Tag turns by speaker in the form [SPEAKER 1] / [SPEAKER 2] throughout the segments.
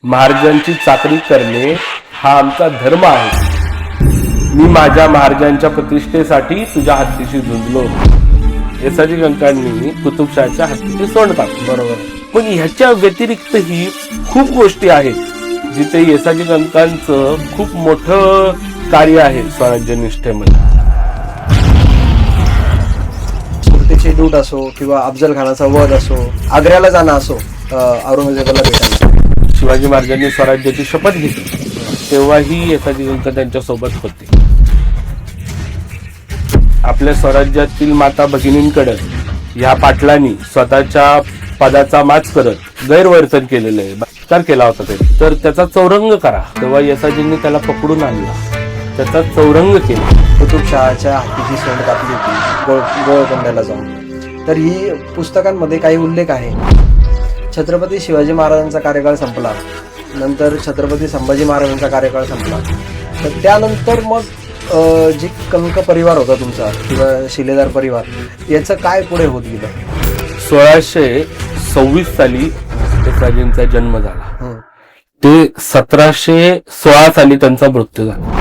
[SPEAKER 1] महाराजांची चाकरी करणे हा आमचा धर्म आहे. मी माझ्या महाराजांच्या प्रतिष्ठेसाठी तुझ्या हत्तीशी झुंजलो. येसाजी कंकांनी कुतुबशहाच्या हत्तीचे सोंड टाकले. बरोबर. पण ह्याच्या व्यतिरिक्तही खूप गोष्टी आहेत जिथे येसाजी कंकांचं खूप मोठं कार्य आहे स्वराज्य निष्ठेमध्ये.
[SPEAKER 2] सुरतेची लूट असो किंवा अफजल खानाचा वध असो, आग्र्याला जाणं असो, औरंगजेबाला भेटायला,
[SPEAKER 1] शिवाजी महाराजांनी स्वराज्याची शपथ घेतली तेव्हाही येसाजी कंक त्यांच्या सोबत होते. आपल्या स्वराज्यातील माता भगिनींकडे ह्या पाटलांनी स्वतःच्या पदाचा माच करत गैरवर्तन केलेलं आहे, बलात्कार केला होता ते. तर त्याचा चौरंग करा. तेव्हा येसाजींनी त्याला पकडून आणला, त्याचा चौरंग केला.
[SPEAKER 2] कुतुबशहाच्या हत्तीची सोंड कापली होती गोळकोंड्याला जाऊन. तर ही पुस्तकांमध्ये काही उल्लेख आहे. छत्रपती शिवाजी महाराजांचा कार्यकाळ संपला, नंतर छत्रपती संभाजी महाराजांचा कार्यकाळ संपला. तर त्यानंतर मग जे कंक परिवार होता तुमचा किंवा शिलेदार परिवार, याचं काय पुढे होत गेलं?
[SPEAKER 1] 1626 साली येसाजींचा जन्म झाला. ते 1716 साली त्यांचा मृत्यू झाला.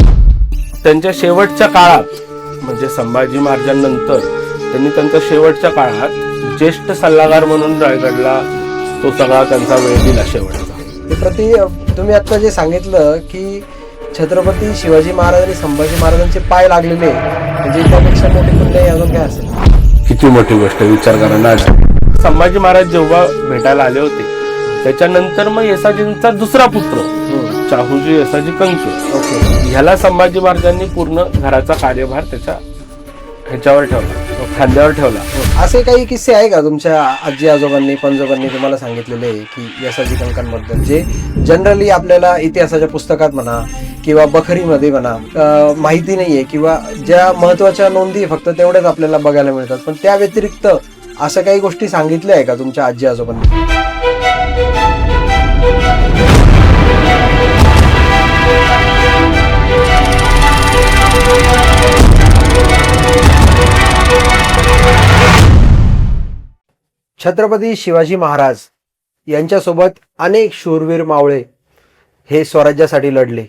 [SPEAKER 1] त्यांच्या शेवटच्या काळात म्हणजे संभाजी महाराजांनंतर त्यांनी त्यांच्या शेवटच्या काळात ज्येष्ठ सल्लागार म्हणून रायगडला तो सगळा त्यांचा वेळ दिला शेवटचा.
[SPEAKER 2] तुम्ही आता जे सांगितलं की छत्रपती शिवाजी महाराज आणि संभाजी महाराजांचे पाय लागलेले, म्हणजे त्यापेक्षा मोठी पुण्य अजून काय असेल?
[SPEAKER 1] किती मोठी गोष्ट विचार करा ना. संभाजी महाराज जेव्हा भेटायला आले होते त्याच्यानंतर मग येसाजींचा दुसरा पुत्र चाहूजी येसाजी कंक, ह्याला संभाजी महाराजांनी पूर्ण घराचा कार्यभार त्याच्या ह्याच्यावर ठेवला, खांद्यावर ठेवला.
[SPEAKER 2] असे काही किस्से आहे का तुमच्या आजी आजोबांनी पंजोबांनी तुम्हाला सांगितलेले की येसाजी कंकांबद्दल, जे जनरली आपल्याला इतिहासाच्या पुस्तकात म्हणा किंवा बखरीमध्ये म्हणा माहिती नाहीये, किंवा ज्या महत्वाच्या नोंदी फक्त तेवढ्याच आपल्याला बघायला मिळतात, पण त्या व्यतिरिक्त असं काही गोष्टी सांगितल्या आहे का तुमच्या आजी आजोबांनी? छत्रपती शिवाजी महाराज यांच्यासोबत अनेक शूरवीर मावळे हे स्वराज्यासाठी लढले.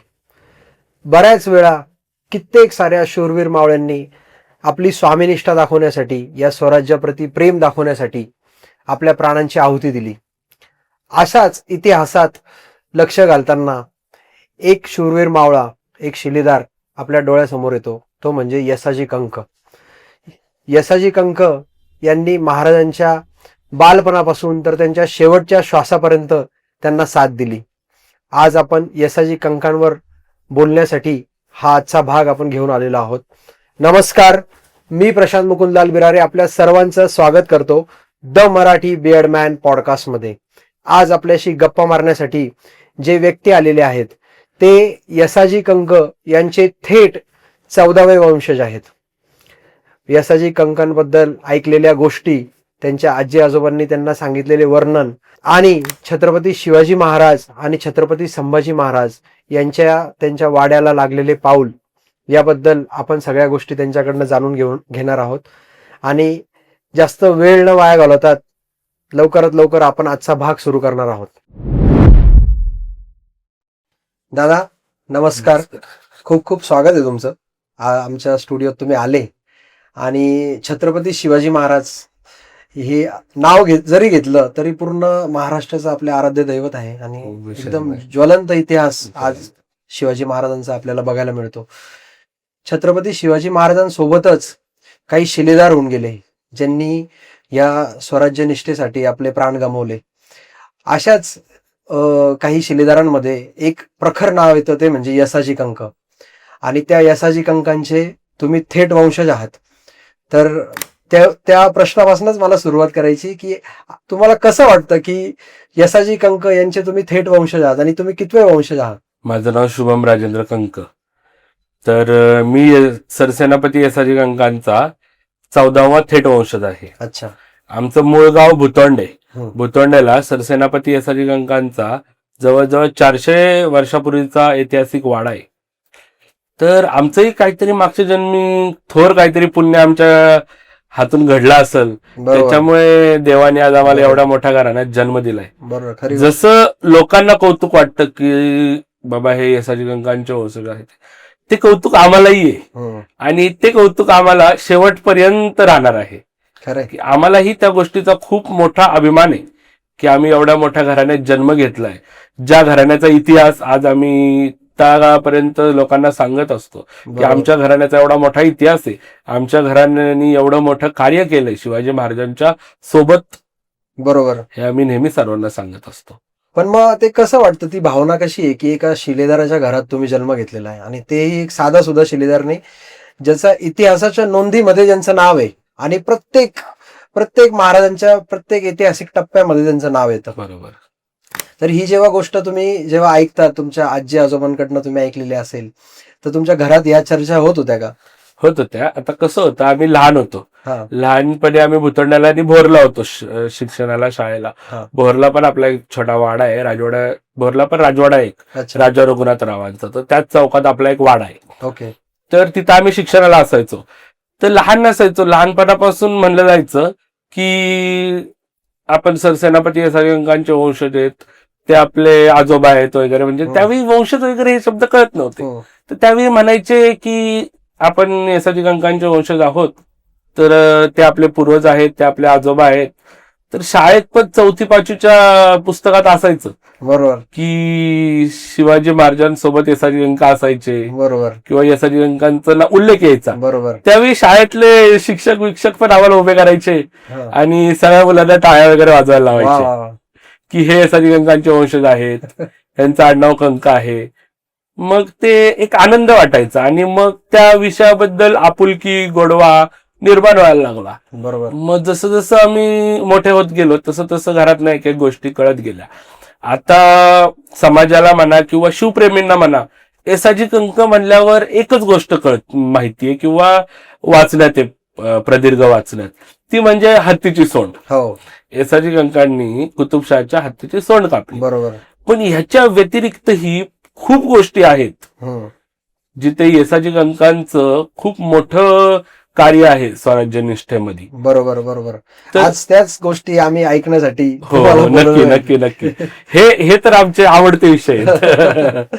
[SPEAKER 2] बऱ्याच वेळा कित्येक साऱ्या शूरवीर मावळ्यांनी आपली स्वामीनिष्ठा दाखवण्यासाठी, या स्वराज्याप्रती प्रेम दाखवण्यासाठी आपल्या प्राणांची आहुती दिली. अशाच इतिहासात लक्ष घालताना एक शूरवीर मावळा, एक शिलेदार आपल्या डोळ्यासमोर येतो, तो म्हणजे येसाजी कंक. येसाजी कंक यांनी महाराजांच्या बालपणापासून तर त्यांच्या शेवटच्या श्वासापर्यंत त्यांना साथ दिली. आज आपण येसाजी कंकांवर बोलण्यासाठी हा आजचा भाग आपण घेऊन आलेलो आहोत. नमस्कार, मी प्रशांत मुकुंदलाल बिरारे आपल्या सर्वांचं स्वागत करतो द मराठी बियर्ड मॅन पॉडकास्टमध्ये. आज आपल्याशी गप्पा मारण्यासाठी जे व्यक्ती आलेले आहेत ते येसाजी कंक यांचे थेट 14वे वंशज आहेत. येसाजी कंकांबद्दल ऐकलेल्या गोष्टी, त्यांच्या आजी आजोबांनी त्यांना सांगितलेले वर्णन आणि छत्रपती शिवाजी महाराज आणि छत्रपती संभाजी महाराज त्यांच्या वाड्याला लागलेले पाऊल, याबद्दल आपण सगळ्या गोष्टी त्यांच्याकडनं जाणून घेणार आहोत. आणि जास्त वेळ न वाया घालवतात लवकरात लवकर आपण आजचा भाग सुरू करणार आहोत. दादा नमस्कार, खूप खूप स्वागत आहे तुमचं. आमच्या स्टुडिओत तुम्ही आले आणि छत्रपती शिवाजी महाराज हे नाव जरी घेतलं तरी पूर्ण महाराष्ट्राचं आपले आराध्य दैवत आहे आणि एकदम ज्वलंत इतिहास आज शिवाजी महाराजांचा आपल्याला बघायला मिळतो. छत्रपती शिवाजी महाराजांसोबतच काही शिलेदार होऊन गेले ज्यांनी या स्वराज्य निष्ठेसाठी आपले प्राण गमावले. अशाच काही शिलेदारांमध्ये एक प्रखर नाव येतं, ते म्हणजे येसाजी कंक. आणि त्या येसाजी कंकांचे तुम्ही थेट वंशज आहात. तर त्या प्रश्नापासूनच मला सुरुवात करायची की तुम्हाला कसं वाटतं की येसाजी कंक यांचे तुम्ही थेट वंशज आहात आणि तुम्ही कितवे वंशज आहात?
[SPEAKER 1] माझं नाव शुभम राजेंद्र कंक. तर मी सरसेनापती येसाजी कंकांचा 14वा थेट वंशज आहे.
[SPEAKER 2] अच्छा.
[SPEAKER 1] आमचं मूळ गाव भुतोंडे. भुतोंडेला सरसेनापती येसाजी कंकांचा जवळजवळ 400 वर्षापूर्वीचा ऐतिहासिक वाडा आहे. तर आमचंही काहीतरी मागच्या जन्मी थोर काहीतरी पुण्य आमच्या हातून घडला असेल,
[SPEAKER 2] बरोबर
[SPEAKER 1] त्याच्यामुळे देवाने आज आम्हाला एवढा मोठ्या घराण्यात जन्म दिलाय.
[SPEAKER 2] बरोबर खरी
[SPEAKER 1] जसं लोकांना कौतुक वाटतं की बाबा हे यसाजी कंकांचे वंशज आहेत, ते कौतुक आम्हालाही आहे.
[SPEAKER 2] हम्म,
[SPEAKER 1] आणि ते कौतुक आम्हाला शेवटपर्यंत राहणार आहे.
[SPEAKER 2] खरंय
[SPEAKER 1] की आम्हालाही त्या गोष्टीचा खूप मोठा अभिमान आहे की आम्ही एवढ्या मोठ्या घराण्यात जन्म घेतलाय, ज्या घराण्याचा इतिहास आज आम्ही त्यापर्यंत लोकांना सांगत असतो की
[SPEAKER 2] बरोबर.
[SPEAKER 1] आमच्या घराण्याचा एवढा मोठा इतिहास आहे, आमच्या घराण्याने एवढं मोठं कार्य केलंय शिवाजी महाराजांच्या सोबत,
[SPEAKER 2] बरोबर.
[SPEAKER 1] हे आम्ही नेहमी सर्वांना सांगत असतो.
[SPEAKER 2] पण मग ते कसं वाटतं, ती भावना कशी आहे की एका शिलेदाराच्या घरात तुम्ही जन्म घेतलेला आहे आणि तेही एक साधा सुद्धा शिलेदार नाही, ज्याचा इतिहासाच्या नोंदीमध्ये ज्यांचं नाव आहे आणि प्रत्येक प्रत्येक महाराजांच्या प्रत्येक ऐतिहासिक टप्प्यामध्ये त्यांचं नाव येतं.
[SPEAKER 1] बरोबर.
[SPEAKER 2] तर ही जेव्हा गोष्ट तुम्ही जेव्हा ऐकता, तुमच्या आजी आजोबांकडनं तुम्ही ऐकलेली असेल, तर तुमच्या घरात या चर्चा होत होत्या का?
[SPEAKER 1] होत होत्या. आता कसं होतं, आम्ही लहान होतो,
[SPEAKER 2] हा
[SPEAKER 1] लहानपणी आम्ही भुतंडाला आणि भोरला होतो शिक्षणाला, शाळेला.
[SPEAKER 2] हा.
[SPEAKER 1] भोरला पण आपला एक छोटा वाडा आहे, राजवाडा. भोरला पण राजवाडा आहे एक,
[SPEAKER 2] अच्छा.
[SPEAKER 1] राजा रघुनाथरावांचा. तर त्याच चौकात आपला एक वाडा आहे.
[SPEAKER 2] ओके.
[SPEAKER 1] तर तिथं आम्ही शिक्षणाला असायचो. तर लहान नसायचो, लहानपणापासून म्हणलं जायचं की आपण सरसेनापती यसाजी कंकांचे वंशज आहेत, ते आपले आजोबा आहेत वगैरे. म्हणजे त्यावेळी वंशज वगैरे हे शब्द कळत नव्हते.
[SPEAKER 2] हो.
[SPEAKER 1] तर त्यावेळी म्हणायचे की आपण यसाजी कंकांचे वंशज आहोत, तर ते आपले पूर्वज आहेत, ते आपले आजोबा आहेत. तर शाळेत पण 4वी-5वीच्या पुस्तकात असायचं
[SPEAKER 2] बरोबर
[SPEAKER 1] की शिवाजी महाराजांसोबत यसाजी कंका असायचे
[SPEAKER 2] बरोबर
[SPEAKER 1] किंवा यसाजी कंकांचा उल्लेख यायचा.
[SPEAKER 2] बरोबर.
[SPEAKER 1] त्यावेळी शाळेतले शिक्षक विक्षक पण आम्हाला उभे करायचे
[SPEAKER 2] हा.
[SPEAKER 1] आणि सगळ्या मुलांना टाळ्या वगैरे वाजवायला
[SPEAKER 2] वा,
[SPEAKER 1] लावायचे
[SPEAKER 2] वा, वा.
[SPEAKER 1] की हे यसाजी कंकांचे वंशज आहेत, त्यांचं आडनाव कंका आहे. मग ते एक आनंद वाटायचा आणि मग त्या विषयाबद्दल आपुलकी, गोडवा निर्माण व्हायला लागला.
[SPEAKER 2] बरोबर
[SPEAKER 1] मग जसं जसं आम्ही मोठे होत गेलो, तसं तसं घरात एक एक गोष्टी कळत गेल्या. आता समाजाला म्हणा किंवा शिवप्रेमींना म्हणा, यसाजी कंक म्हणल्यावर एकच गोष्ट माहितीये किंवा वाचण्यात आहे, प्रदीर्घ वाचण्यात, ती म्हणजे हत्तीची सोंड.
[SPEAKER 2] हो.
[SPEAKER 1] यसाजी कंकांनी कुतुबशहाच्या हत्तीची सोंड कापली.
[SPEAKER 2] बरोबर.
[SPEAKER 1] पण ह्याच्या व्यतिरिक्तही खूप गोष्टी आहेत
[SPEAKER 2] हम्म.
[SPEAKER 1] जिथे यसाजी कंकांचं खूप मोठं कार्य आहे स्वराज्य निष्ठेमध्ये.
[SPEAKER 2] बरोबर बरोबर.
[SPEAKER 1] तर-
[SPEAKER 2] आज त्याच गोष्टी आम्ही ऐकण्यासाठी
[SPEAKER 1] हो,
[SPEAKER 2] तुम्हाला
[SPEAKER 1] नक्की
[SPEAKER 2] बोलवलंय.
[SPEAKER 1] नक्की नक्की. हे तर आमचे आवडते विषय आहेत.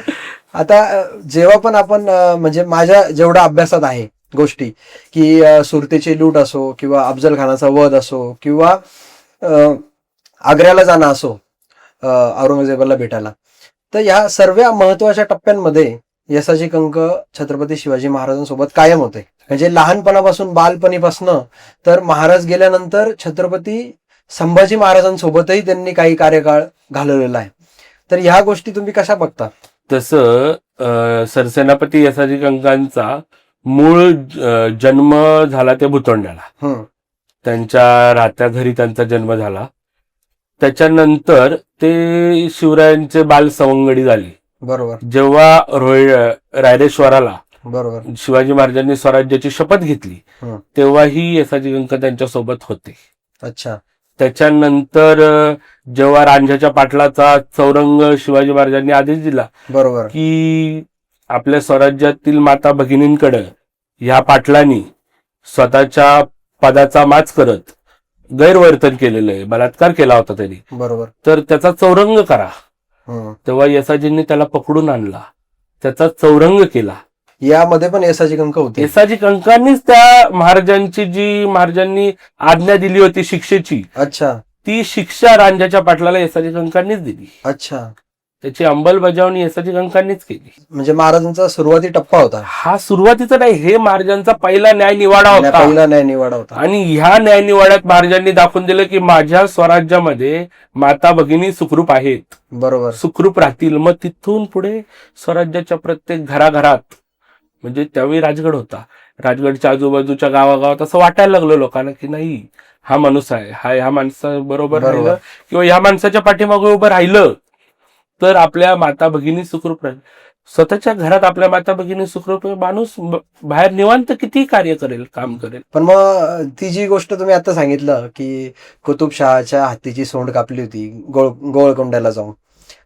[SPEAKER 2] आता जेव्हा पण आपण म्हणजे माझ्या जेवढ्या अभ्यासात आहे गोष्टी की सुरतेची लूट असो किंवा अफजल खानाचा वध असो किंवा आग्र्याला जाणं असो औरंगजेबाला भेटायला, तर ह्या सर्व महत्वाच्या टप्प्यांमध्ये यसाजी कंक छत्रपती शिवाजी महाराजांसोबत कायम होते. म्हणजे लहानपणापासून बालपणीपासनं तर महाराज गेल्यानंतर छत्रपती संभाजी महाराजांसोबतही त्यांनी काही कार्यकाळ घालवलेला आहे. तर ह्या गोष्टी तुम्ही कशा बघता?
[SPEAKER 1] तसं सरसेनापती यसाजी कंकांचा मूळ जन्म झाला ते भुतंड्याला.
[SPEAKER 2] हम्म.
[SPEAKER 1] त्यांच्या राहत्या घरी त्यांचा जन्म झाला. त्याच्यानंतर ते शिवरायांचे बाल सवंगडी झाली.
[SPEAKER 2] बरोबर
[SPEAKER 1] जेव्हा रायरेश्वराला
[SPEAKER 2] बरोबर.
[SPEAKER 1] शिवाजी महाराजांनी स्वराज्याची शपथ घेतली,
[SPEAKER 2] हम्म.
[SPEAKER 1] तेव्हाही यसाजी कंक त्यांच्यासोबत होते.
[SPEAKER 2] अच्छा.
[SPEAKER 1] त्याच्यानंतर जेव्हा रांझ्याच्या पाटलाचा चौरंग शिवाजी महाराजांनी आदेश दिला
[SPEAKER 2] बरोबर
[SPEAKER 1] की आपल्या स्वराज्यातील माता भगिनींकडे ह्या पाटलांनी स्वतःच्या पदाचा माच करत गैरवर्तन केलेलं आहे, बलात्कार केला होता त्यांनी,
[SPEAKER 2] बरोबर.
[SPEAKER 1] तर त्याचा चौरंग करा.
[SPEAKER 2] हम्म.
[SPEAKER 1] तेव्हा यसाजींनी त्याला पकडून आणला, त्याचा चौरंग केला.
[SPEAKER 2] यामध्ये पण यसाजी कंक होते.
[SPEAKER 1] यसाजी कंकांनीच त्या महाराजांनी आज्ञा दिली होती शिक्षेची,
[SPEAKER 2] अच्छा
[SPEAKER 1] ती शिक्षा रांझ्याच्या पाटलाला यसाजी कंकांनीच दिली.
[SPEAKER 2] अच्छा.
[SPEAKER 1] त्याची अंमलबजावणी यसाजी कंकांनीच केली.
[SPEAKER 2] म्हणजे महाराजांचा सुरुवाती टप्पा होता,
[SPEAKER 1] हा सुरुवातीचा नाही, हे महाराजांचा पहिला न्यायनिवाडा होता.
[SPEAKER 2] पहिला न्यायनिवाडा होता.
[SPEAKER 1] आणि ह्या न्यायनिवाड्यात महाराजांनी दाखवून दिलं की माझ्या स्वराज्यामध्ये माता भगिनी सुखरूप आहेत,
[SPEAKER 2] बरोबर
[SPEAKER 1] सुखरूप राहतील. मग तिथून पुढे स्वराज्याच्या प्रत्येक घराघरात, म्हणजे त्यावेळी राजगड होता, राजगडच्या आजूबाजूच्या गावागावात असं वाटायला लागलं लोकांना की नाही, हा माणूस आहे, ह्या माणसाबरोबर राहिलं किंवा ह्या माणसाच्या पाठीमागे उभं राहिलं तर आपल्या माता भगिनी सुखरूप राहील. स्वतःच्या घरात आपल्या माता भगिनी सुखरूप, माणूस बाहेर निवांत किती कार्य करेल, काम करेल.
[SPEAKER 2] पण मग ती जी गोष्ट तुम्ही आता सांगितलं की कुतुबशहाच्या हत्तीची सोंड कापली होती गोळकोंड्याला जाऊन,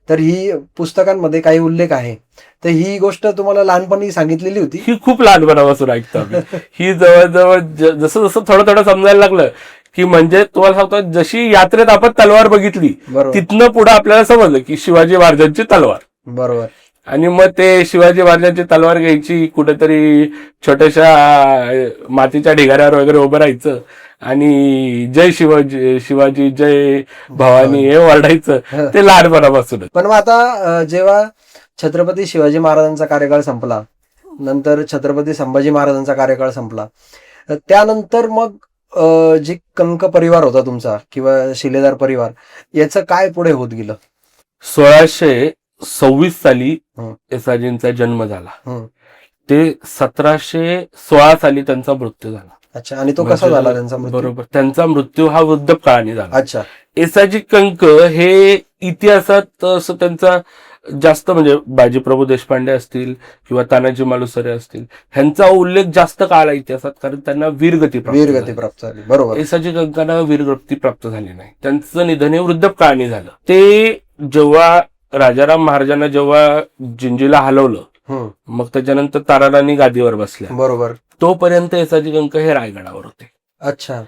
[SPEAKER 2] तर ही पुस्तकांमध्ये काही उल्लेख आहे. तर ही गोष्ट तुम्हाला लहानपणी सांगितलेली होती?
[SPEAKER 1] ही खूप लहानपणापासून ऐकतो आम्ही. ही जवळजवळ जसं जसं थोडं थोडं समजायला लागलं की म्हणजे तुम्हाला सांगतो, जशी यात्रेत आपण तलवार बघितली
[SPEAKER 2] बरोबर
[SPEAKER 1] तिथनं पुढे आपल्याला समजलं की शिवाजी महाराजांची तलवार.
[SPEAKER 2] बरोबर.
[SPEAKER 1] आणि मग ते शिवाजी महाराजांची तलवार घ्यायची, कुठेतरी छोट्याशा मातीच्या ढिगाऱ्यावर वगैरे उभं राहायचं आणि जय शिवाजी शिवाजी जय भवानी हे ओरडायचं. ते लहानपणापासूनच.
[SPEAKER 2] पण मग आता जेव्हा छत्रपती शिवाजी महाराजांचा कार्यकाळ संपला, नंतर छत्रपती संभाजी महाराजांचा कार्यकाळ संपला, त्यानंतर मग जे कंक परिवार होता तुमचा किंवा शिलेदार परिवार, याचं काय पुढे होत गेलं?
[SPEAKER 1] 1626 साली
[SPEAKER 2] हं.
[SPEAKER 1] येसाजींचा जन्म झाला.
[SPEAKER 2] हं.
[SPEAKER 1] ते 1716 साली त्यांचा मृत्यू झाला.
[SPEAKER 2] अच्छा. आणि तो कसा झाला त्यांचा मृत्यू?
[SPEAKER 1] बरोबर, त्यांचा मृत्यू हा वृद्धकाळाने झाला.
[SPEAKER 2] अच्छा.
[SPEAKER 1] येसाजी कंक हे इतिहासात असं त्यांचा जास्त म्हणजे बाजीप्रभू देशपांडे असतील किंवा तानाजी मालुसरे असतील, ह्यांचा उल्लेख जास्त काळ आहे इतिहासात, कारण त्यांना वीरगती
[SPEAKER 2] प्राप्त झाली. बरोबर.
[SPEAKER 1] येसाजी कंकांना वीरगती प्राप्त झाली नाही. त्यांचं निधन हे वृद्धकाळाने झालं. ते जेव्हा राजाराम महाराजांना जेव्हा जिंजीला हलवलं, मग त्याच्यानंतर ताराराणी गादीवर बसल्या,
[SPEAKER 2] बरोबर,
[SPEAKER 1] तोपर्यंत येसाजी कंक हे रायगडावर होते.
[SPEAKER 2] अच्छा.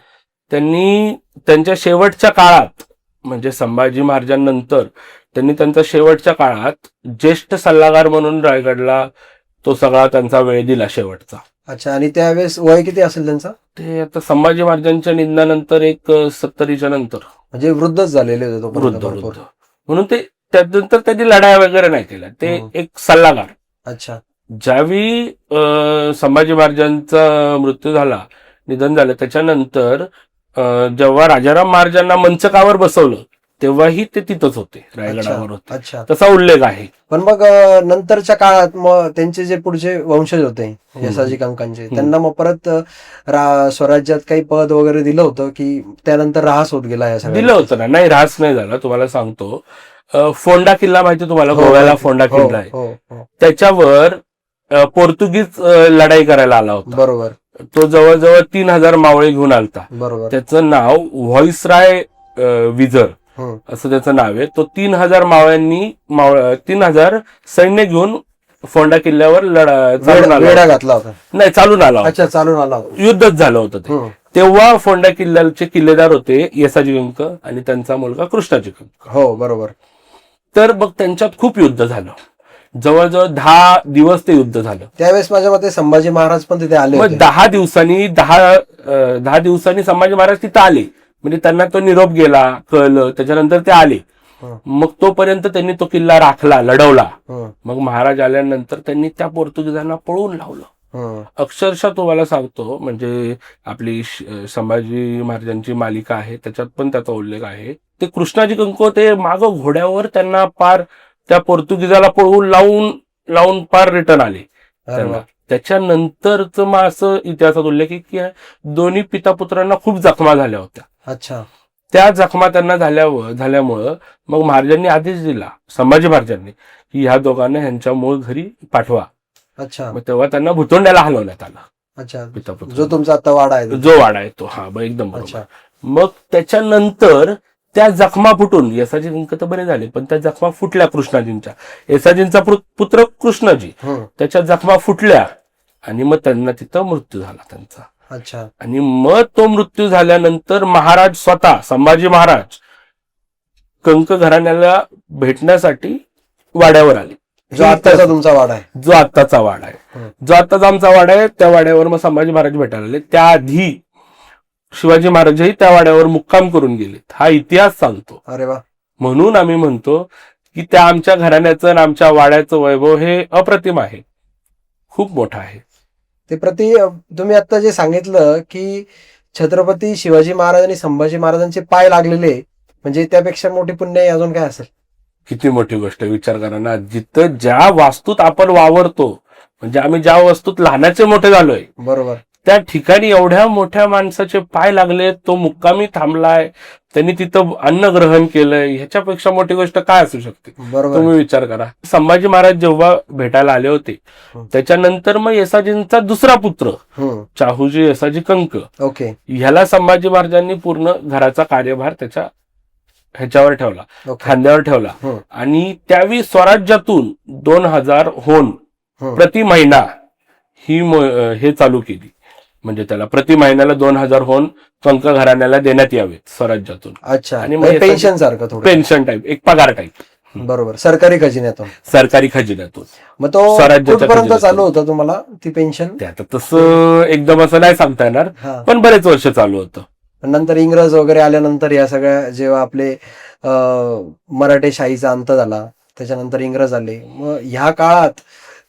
[SPEAKER 1] त्यांनी त्यांच्या शेवटच्या काळात म्हणजे संभाजी महाराजांनंतर त्यांनी त्यांच्या शेवटच्या काळात ज्येष्ठ सल्लागार म्हणून रायगडला तो सगळा त्यांचा वेळ दिला शेवटचा.
[SPEAKER 2] अच्छा. आणि त्यावेळेस वय किती असेल त्यांचा?
[SPEAKER 1] ते आता संभाजी महाराजांच्या निधनानंतर एक 70च्या नंतर,
[SPEAKER 2] म्हणजे वृद्धच झालेले होते तो.
[SPEAKER 1] वृद्ध. म्हणून ते त्यानंतर त्यांनी लढाया वगैरे नाही केल्या. ते एक सल्लागार.
[SPEAKER 2] अच्छा.
[SPEAKER 1] ज्यावेळी संभाजी महाराजांचा मृत्यू झाला, निधन झालं, त्याच्यानंतर जेव्हा राजाराम महाराजांना मंचकावर बसवलं तेव्हाही ते तिथंच होते, रायगडावर होते.
[SPEAKER 2] अच्छा.
[SPEAKER 1] तसा उल्लेख आहे.
[SPEAKER 2] पण मग नंतरच्या काळात मग त्यांचे जे पुढचे वंशज होते येसाजी कंकांचे, त्यांना मग परत स्वराज्यात काही पद वगैरे दिलं होतं की त्यानंतर ऱ्हास होत गेला? या सगळ्या
[SPEAKER 1] दिलं होतं ना. नाही, ऱ्हास नाही झाला. तुम्हाला सांगतो, फोंडा किल्ला माहिती तुम्हाला, गोव्याला फोंडा किल्ला आहे, त्याच्यावर पोर्तुगीज लढाई करायला आला होता.
[SPEAKER 2] बरोबर.
[SPEAKER 1] तो जवळजवळ 3000 मावळे घेऊन आलता.
[SPEAKER 2] बरोबर.
[SPEAKER 1] त्याचं नाव व्हॉइसराय विजर असं त्याचं नाव आहे. तो 3000 मावळ्यांनी 3000 सैन्य घेऊन फोंडा किल्ल्यावर
[SPEAKER 2] वेढा घातला होता.
[SPEAKER 1] नाही, चालून आला.
[SPEAKER 2] अच्छा, चालून आला होता.
[SPEAKER 1] युद्धच झालं होतं ते. तेव्हा फोंडा किल्ल्याचे किल्लेदार होते येसाजी कंक आणि त्यांचा मुलगा कृष्णाजी कंक.
[SPEAKER 2] हो, बरोबर.
[SPEAKER 1] तर मग त्यांच्यात खूप युद्ध झालं. जवळजवळ 10 दिवस ते युद्ध झालं.
[SPEAKER 2] त्यावेळेस माझ्या मते संभाजी महाराज पण तिथे आले
[SPEAKER 1] मग 10 दिवसांनी संभाजी महाराज तिथं आले. म्हणजे त्यांना तो निरोप गेला, कळलं, त्याच्यानंतर ते आले. मग तोपर्यंत त्यांनी तो किल्ला राखला, लढवला. मग महाराज आल्यानंतर त्यांनी त्या पोर्तुगीजांना पळवून लावलं. अक्षरशः तुम्हाला सांगतो, म्हणजे आपली संभाजी महाराजांची मालिका आहे त्याच्यात पण त्याचा उल्लेख आहे. ते कृष्णाजी कंक ते मागं घोड्यावर त्यांना पार त्या पोर्तुगीजाला पळवून लावून पार रिटर्न आले. त्याच्यानंतरच मग असं इतिहासात उल्लेख आहे की दोन्ही पितापुत्रांना खूप जखमा झाल्या होत्या.
[SPEAKER 2] अच्छा.
[SPEAKER 1] त्या जखमा त्यांना झाल्यामुळं मग महाराजांनी आदेश दिला, संभाजी महाराजांनी, की ह्या दोघांना ह्यांच्या मूळ घरी पाठवा.
[SPEAKER 2] अच्छा.
[SPEAKER 1] मग तेव्हा त्यांना भुतोंड्याला हलवण्यात आलं.
[SPEAKER 2] अच्छा.
[SPEAKER 1] पितापुत्र
[SPEAKER 2] जो तुमचा आता वाडा आहे,
[SPEAKER 1] जो वाडा आहे तो. हा, एकदम
[SPEAKER 2] बरोबर.
[SPEAKER 1] मग त्याच्यानंतर त्या जखमा फुटून येसाजी कंक तर बरे झाले, पण त्या जखमा फुटल्या कृष्णाजींच्या. येसाजींचा पुत्र कृष्णाजी, त्याच्या जखमा फुटल्या आणि मग त्यांना तिथं मृत्यू झाला त्यांचा.
[SPEAKER 2] अच्छा.
[SPEAKER 1] आणि मग तो मृत्यू झाल्यानंतर महाराज स्वतः संभाजी महाराज कंक घराण्याला भेटण्यासाठी वाड्यावर आले.
[SPEAKER 2] जो आत्ताचा तुमचा वाडा आहे.
[SPEAKER 1] जो आत्ताचा वाडा आहे. जो आत्ताचा आमचा वाडा आहे, त्या वाड्यावर मग संभाजी महाराज भेटायला आले. त्याआधी शिवाजी महाराजही त्या वाड्यावर मुक्काम करून गेलेत, हा इतिहास सांगतो.
[SPEAKER 2] अरे वा.
[SPEAKER 1] म्हणून आम्ही म्हणतो की त्या आमच्या घराण्याचं आणि आमच्या वाड्याचं वैभव हे अप्रतिम आहे, खूप मोठं आहे.
[SPEAKER 2] ते तुम्ही आता जे सांगितलं की छत्रपती शिवाजी महाराज आणि संभाजी महाराजांचे पाय लागलेले, म्हणजे त्यापेक्षा मोठी पुण्य अजून काय असेल?
[SPEAKER 1] किती मोठी गोष्ट. विचार करा ना, जिथं ज्या वास्तूत आपण वावरतो, म्हणजे आम्ही ज्या वस्तूत लहानाचे मोठे झालोय, बरोबर, त्या ठिकाणी एवढ्या मोठ्या माणसाचे पाय लागले, तो मुक्कामी थांबलाय, त्यांनी तिथं अन्न ग्रहण केलंय, ह्याच्यापेक्षा मोठी गोष्ट काय असू शकते? बरोबर. तुम्ही विचार करा. संभाजी महाराज जेव्हा भेटायला आले होते, त्याच्यानंतर मग येसाजींचा दुसरा पुत्र चाहूजी येसाजी कंक, ओके, ह्याला संभाजी महाराजांनी पूर्ण घराचा कार्यभार त्याच्या ह्याच्यावर ठेवला,
[SPEAKER 2] ओके.
[SPEAKER 1] खांद्यावर ठेवला
[SPEAKER 2] हं,
[SPEAKER 1] आणि त्यावेळी स्वराज्यातून 2000 होन
[SPEAKER 2] हं.
[SPEAKER 1] प्रति महिना हे चालू केली. म्हणजे त्याला प्रति महिन्याला 2000 होन कंक घराण्याला देण्यात यावेत स्वराज्यातून.
[SPEAKER 2] अच्छा.
[SPEAKER 1] आणि मग
[SPEAKER 2] पेन्शन सारखं थोडं.
[SPEAKER 1] पेन्शन टाईप, एक पगार टाईप,
[SPEAKER 2] बरोबर, सरकारी खजिन्यातून.
[SPEAKER 1] सरकारी खजिन्यातून.
[SPEAKER 2] मग तो
[SPEAKER 1] स्वराज्याच्या
[SPEAKER 2] कुठपर्यंत
[SPEAKER 1] खजिन्यातून.
[SPEAKER 2] चालू होतं तुम्हाला ती पेन्शन?
[SPEAKER 1] ते आता तसं एकदम असं नाही सांगता येणार,
[SPEAKER 2] हा.
[SPEAKER 1] पण बरेच वर्ष चालू होतं.
[SPEAKER 2] नंतर इंग्रज वगैरे आल्यानंतर या सगळ्या जेव्हा आपले मराठेशाहीचा अंत झाला, त्याच्यानंतर इंग्रज आले, मग ह्या काळात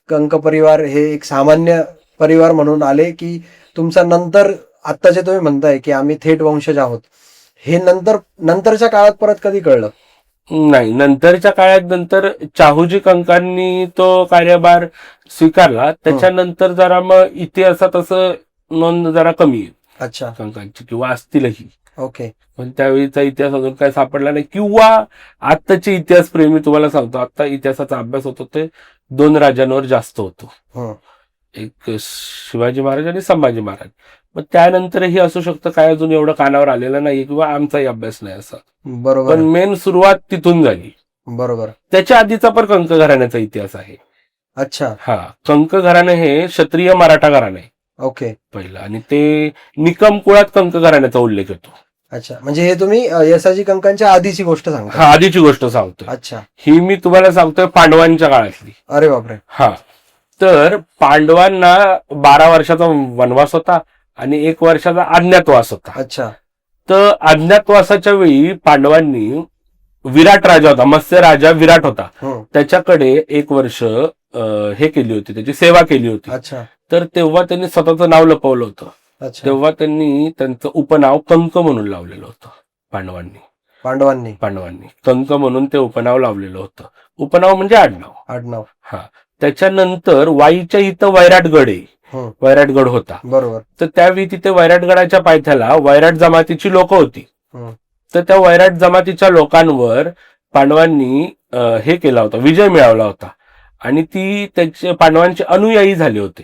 [SPEAKER 2] कंक परिवार हे एक सामान्य परिवार म्हणून आले की तुमचा नंतर आता जे तुम्ही म्हणताय की आम्ही थेट वंशज आहोत, हे नंतरच्या काळात परत कधी कळलं?
[SPEAKER 1] नाही, नंतरच्या काळात नंतर चाहूजी कंकांनी तो कार्यभार स्वीकारला. त्याच्यानंतर जरा मग इतिहासात असं नोंद जरा कमी आहे
[SPEAKER 2] अच्छा.
[SPEAKER 1] कंकांची, किंवा असतीलही,
[SPEAKER 2] ओके.
[SPEAKER 1] पण त्यावेळीचा इतिहास अजून काय सापडला नाही. किंवा आत्ताचे इतिहासप्रेमी तुम्हाला सांगतो, आता इतिहासाचा अभ्यास होतो ते 2 राजांवर जास्त होतो,
[SPEAKER 2] हं.
[SPEAKER 1] एक शिवाजी महाराज आणि संभाजी महाराज. मग त्यानंतरही असू शकतं, काय अजून एवढं कानावर आलेलं नाही किंवा आमचाही अभ्यास नाही असा.
[SPEAKER 2] बरोबर
[SPEAKER 1] पण मेन सुरुवात तिथून झाली.
[SPEAKER 2] बरोबर.
[SPEAKER 1] त्याच्या आधीचा पण कंक घराण्याचा इतिहास आहे.
[SPEAKER 2] अच्छा.
[SPEAKER 1] हा, कंक घराणं हे क्षत्रिय मराठा घराणं आहे
[SPEAKER 2] ओके.
[SPEAKER 1] पहिलं, आणि ते निकम कुळात कंक घराण्याचा उल्लेख येतो.
[SPEAKER 2] अच्छा, म्हणजे हे तुम्ही यसाजी कंकांच्या आधीची गोष्ट सांगता?
[SPEAKER 1] हा, आधीची गोष्ट सांगतोय.
[SPEAKER 2] अच्छा.
[SPEAKER 1] ही मी तुम्हाला सांगतोय पांडवांच्या काळातली.
[SPEAKER 2] अरे बापरे.
[SPEAKER 1] हा, तर पांडवांना 12 वर्षाचा वनवास होता आणि 1 वर्षाचा अज्ञातवास होता.
[SPEAKER 2] अच्छा.
[SPEAKER 1] तर अज्ञातवासाच्या वेळी पांडवांनी विराट राजा होता, मत्स्य राजा विराट होता,
[SPEAKER 2] हं.
[SPEAKER 1] त्याच्याकडे 1 वर्ष हे केली होती, त्याची सेवा केली होती.
[SPEAKER 2] अच्छा.
[SPEAKER 1] तर तेव्हा त्यांनी स्वतःचं नाव लपवलं होतं.
[SPEAKER 2] अच्छा.
[SPEAKER 1] तेव्हा त्यांनी त्यांचं उपनाव कंक म्हणून लावलेलं होतं. पांडवांनी कंक म्हणून ते उपनाव लावलेलं होतं. उपनाव म्हणजे आडनाव. हा, त्याच्यानंतर वाईच्या इथं वैराटगड आहे,
[SPEAKER 2] हं.
[SPEAKER 1] वैराटगड होता.
[SPEAKER 2] बरोबर.
[SPEAKER 1] तर त्यावेळी तिथे वैराटगडाच्या पायथ्याला वैराट जमातीची लोक होती.
[SPEAKER 2] हं.
[SPEAKER 1] तर त्या वैराट जमातीच्या लोकांवर पांडवांनी हे केला होता, विजय मिळवला होता, आणि ती त्याचे पांडवांचे अनुयायी झाले होते.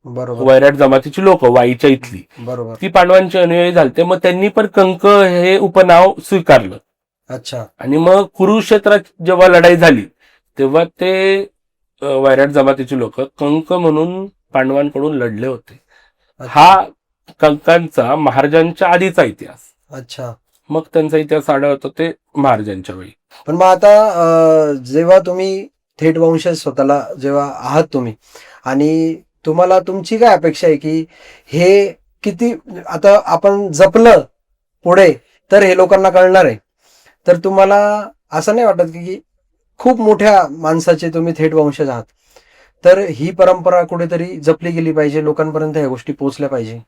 [SPEAKER 2] बरोबर.
[SPEAKER 1] वैराट जमातीची लोक वाईच्या इथली,
[SPEAKER 2] बरोबर.
[SPEAKER 1] ती पांडवांचे अनुयायी झालते. मग त्यांनी पण कंक हे उपनाव स्वीकारलं.
[SPEAKER 2] अच्छा.
[SPEAKER 1] आणि मग कुरुक्षेत्रात जेव्हा लढाई झाली तेव्हा ते वैराट जमातीची लोक कंक म्हणून पांडवांकडून लढले होते. हा कंकांचा महाराजांच्या आधीचा इतिहास.
[SPEAKER 2] अच्छा.
[SPEAKER 1] मग त्यांचा इतिहास आढळतो ते महाराजांच्या वेळी.
[SPEAKER 2] पण मग आता जेव्हा तुम्ही थेट वंशज स्वतःला जेव्हा आहात तुम्ही, आणि तुम्हाला तुमची काय अपेक्षा आहे की हे किती आता आपण जपलं पुढे तर हे लोकांना कळणार आहे, तर तुम्हाला असं नाही वाटत की खूप मोठ्या माणसाचे तुम्ही थेट वंशज आहात, तर ही परंपरा कुठेतरी जपली गेली पाहिजे, लोकांपर्यंत ह्या गोष्टी पोहोचल्या पाहिजे?